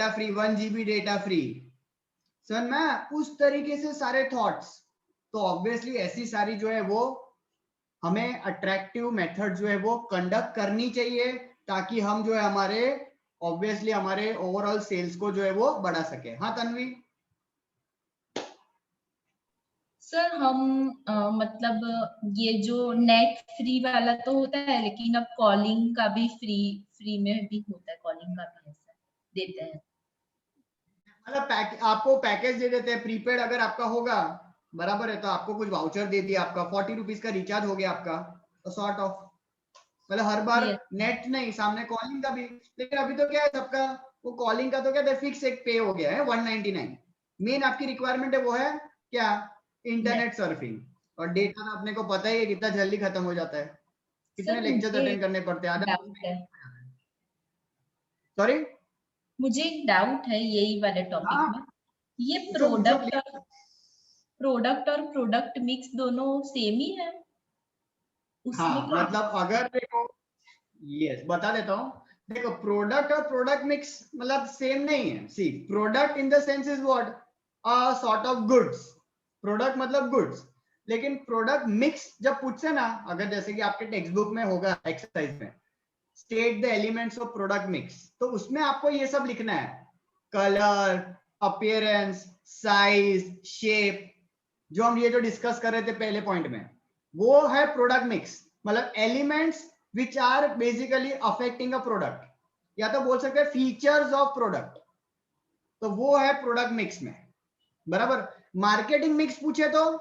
Speaker 1: free 1 GB data free. समझ में, उस तरीके से सारे थॉट्स। तो ऑब्वियसली ऐसी सारी जो है वो हमें अट्रैक्टिव मेथड जो है वो कंडक्ट करनी चाहिए, ताकि हम जो है हमारे ऑब्वियसली हमारे ओवरऑल सेल्स को जो है वो बढ़ा सके। हाँ तन्वी।
Speaker 8: सर हम मतलब ये जो नेट फ्री वाला तो होता है, लेकिन अब कॉलिंग का भी फ्री में भी होता है, कॉलिंग का भी ऐसा देते हैं।
Speaker 1: मतलब आपको पैकेज दे देते हैं प्रीपेड, अगर आपका होगा बराबर है, तो आपको कुछ वाउचर दे दिया, आपका 40 रुपीज का रिचार्ज हो गया आपका, तो सॉर्ट ऑफ मतलब हर बार नेट नहीं, सामने कॉलिंग का भी। लेकिन अभी तो क्या है सबका, वो कॉलिंग का तो क्या है फिक्स एक पे हो गया है 199। मेन आपकी रिक्वायरमेंट है वो है क्या, इंटरनेट सर्फिंग। और डेटा अपने को पता ही है कितना जल्दी खत्म हो जाता है, कितने लेक्चर्स अटेंड करने पड़ते हैं। सॉरी
Speaker 8: मुझे एक डाउट है यही वाले टॉपिक में, ये प्रोडक्ट और प्रोडक्ट मिक्स दोनों सेम ही है?
Speaker 1: हाँ मतलब अगर देखो, यस बता देता हूँ, देखो प्रोडक्ट और प्रोडक्ट मिक्स मतलब सेम नहीं है। See product in the sense is what, a sort of goods, product मतलब गुड्स। लेकिन प्रोडक्ट मिक्स जब पूछे ना, अगर जैसे कि आपके टेक्स्ट बुक में होगा एक्सरसाइज में, state the elements of product mix, तो उसमें आपको ये सब लिखना है, कलर, अपीयरेंस, साइज, शेप, जो हम ये जो डिस्कस कर रहे थे पहले पॉइंट में, वो है प्रोडक्ट मिक्स। मतलब elements which are basically affecting a product, या तो बोल सकते हैं फीचर्स ऑफ प्रोडक्ट, तो वो है प्रोडक्ट मिक्स में। बराबर। मार्केटिंग मिक्स पूछे तो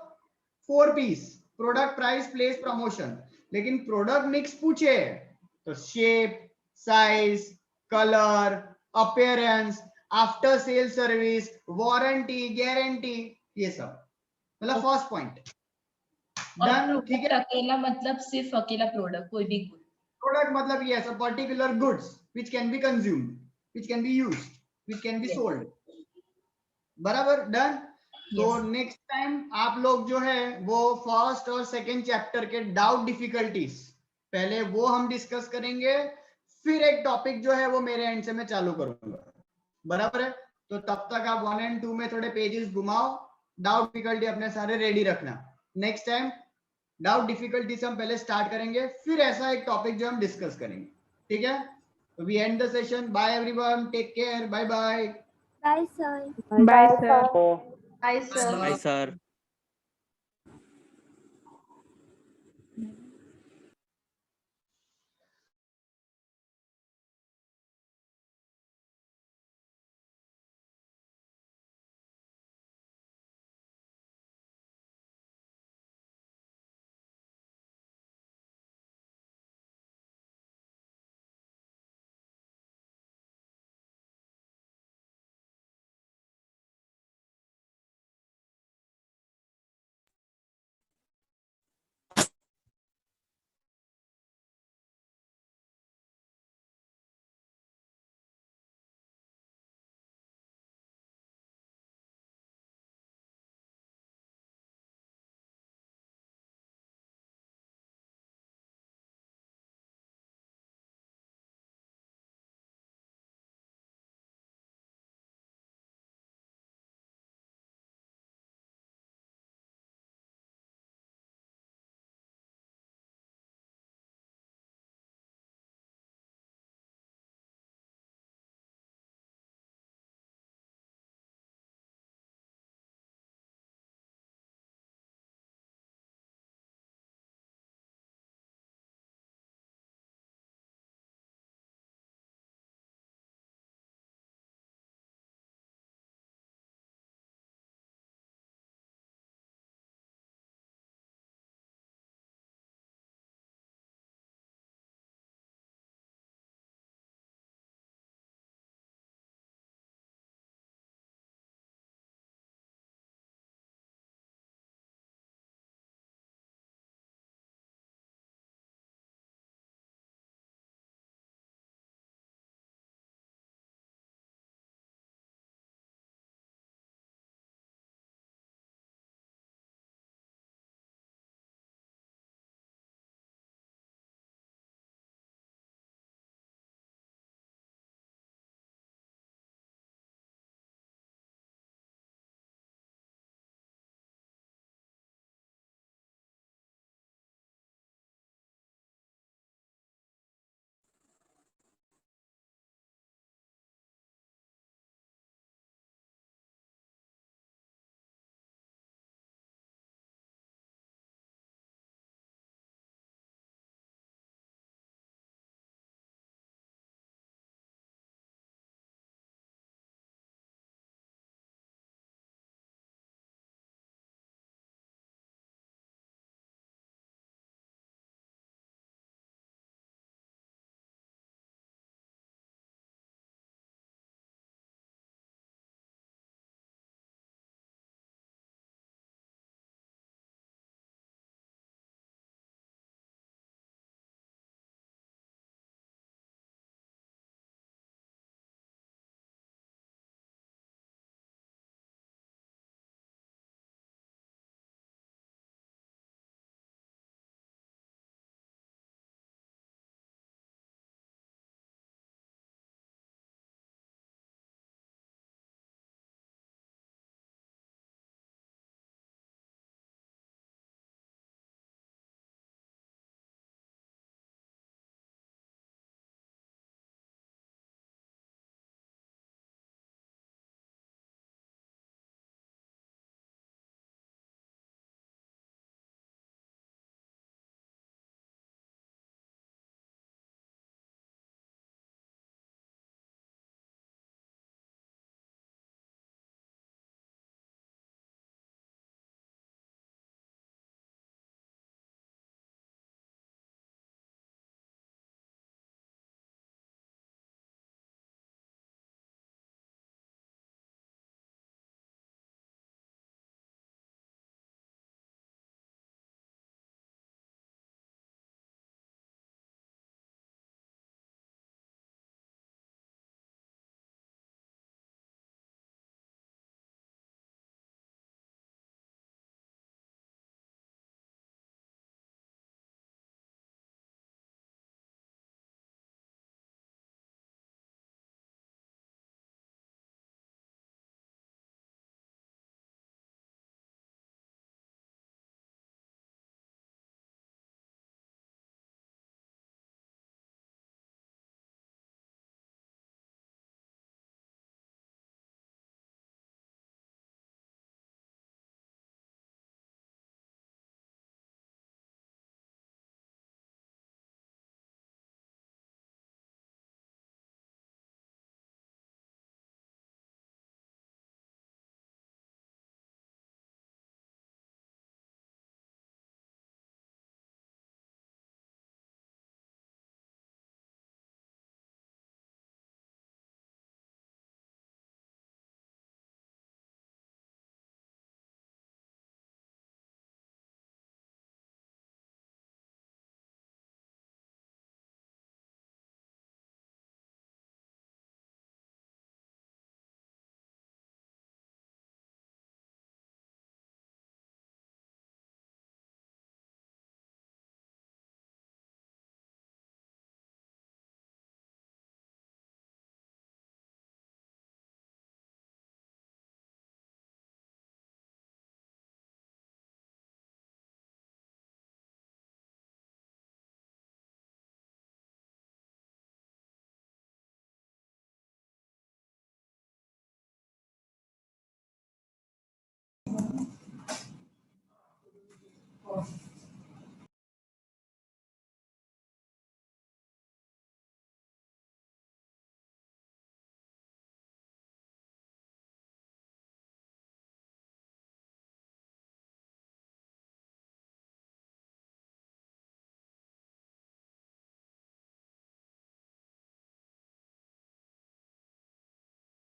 Speaker 1: 4 P's, product, price, place, promotion. लेकिन प्रोडक्ट मिक्स पूछे तो shape, size, colour, appearance, after sale service, warranty, guarantee, ये सब मतलब फर्स्ट पॉइंट डन. ठीक है,
Speaker 8: अकेला मतलब सिर्फ अकेला प्रोडक्ट, कोई भी गुड.
Speaker 1: प्रोडक्ट मतलब yes, a particular goods which can be consumed, which can be used, which can be sold. बराबर डन. तो नेक्स्ट टाइम आप लोग जो है वो फर्स्ट और सेकंड चैप्टर के डाउट डिफिकल्टीज पहले वो हम डिस्कस करेंगे, फिर एक टॉपिक जो है वो मेरे एंड से मैं चालू करूंगा. बराबर है. तो तब तक आप 1 और 2 में थोड़े पेजेस घुमाओ, डाउट डिफिकल्टी अपने सारे रेडी रखना. नेक्स्ट टाइम डाउट डिफिकल्टी से हम पहले स्टार्ट करेंगे, फिर ऐसा एक टॉपिक जो हम डिस्कस करेंगे. ठीक है, तो we end the session. Bye everyone, take care, bye bye.
Speaker 2: Bye sir.
Speaker 13: Bye sir.
Speaker 7: Bye, sir.
Speaker 15: Bye, sir.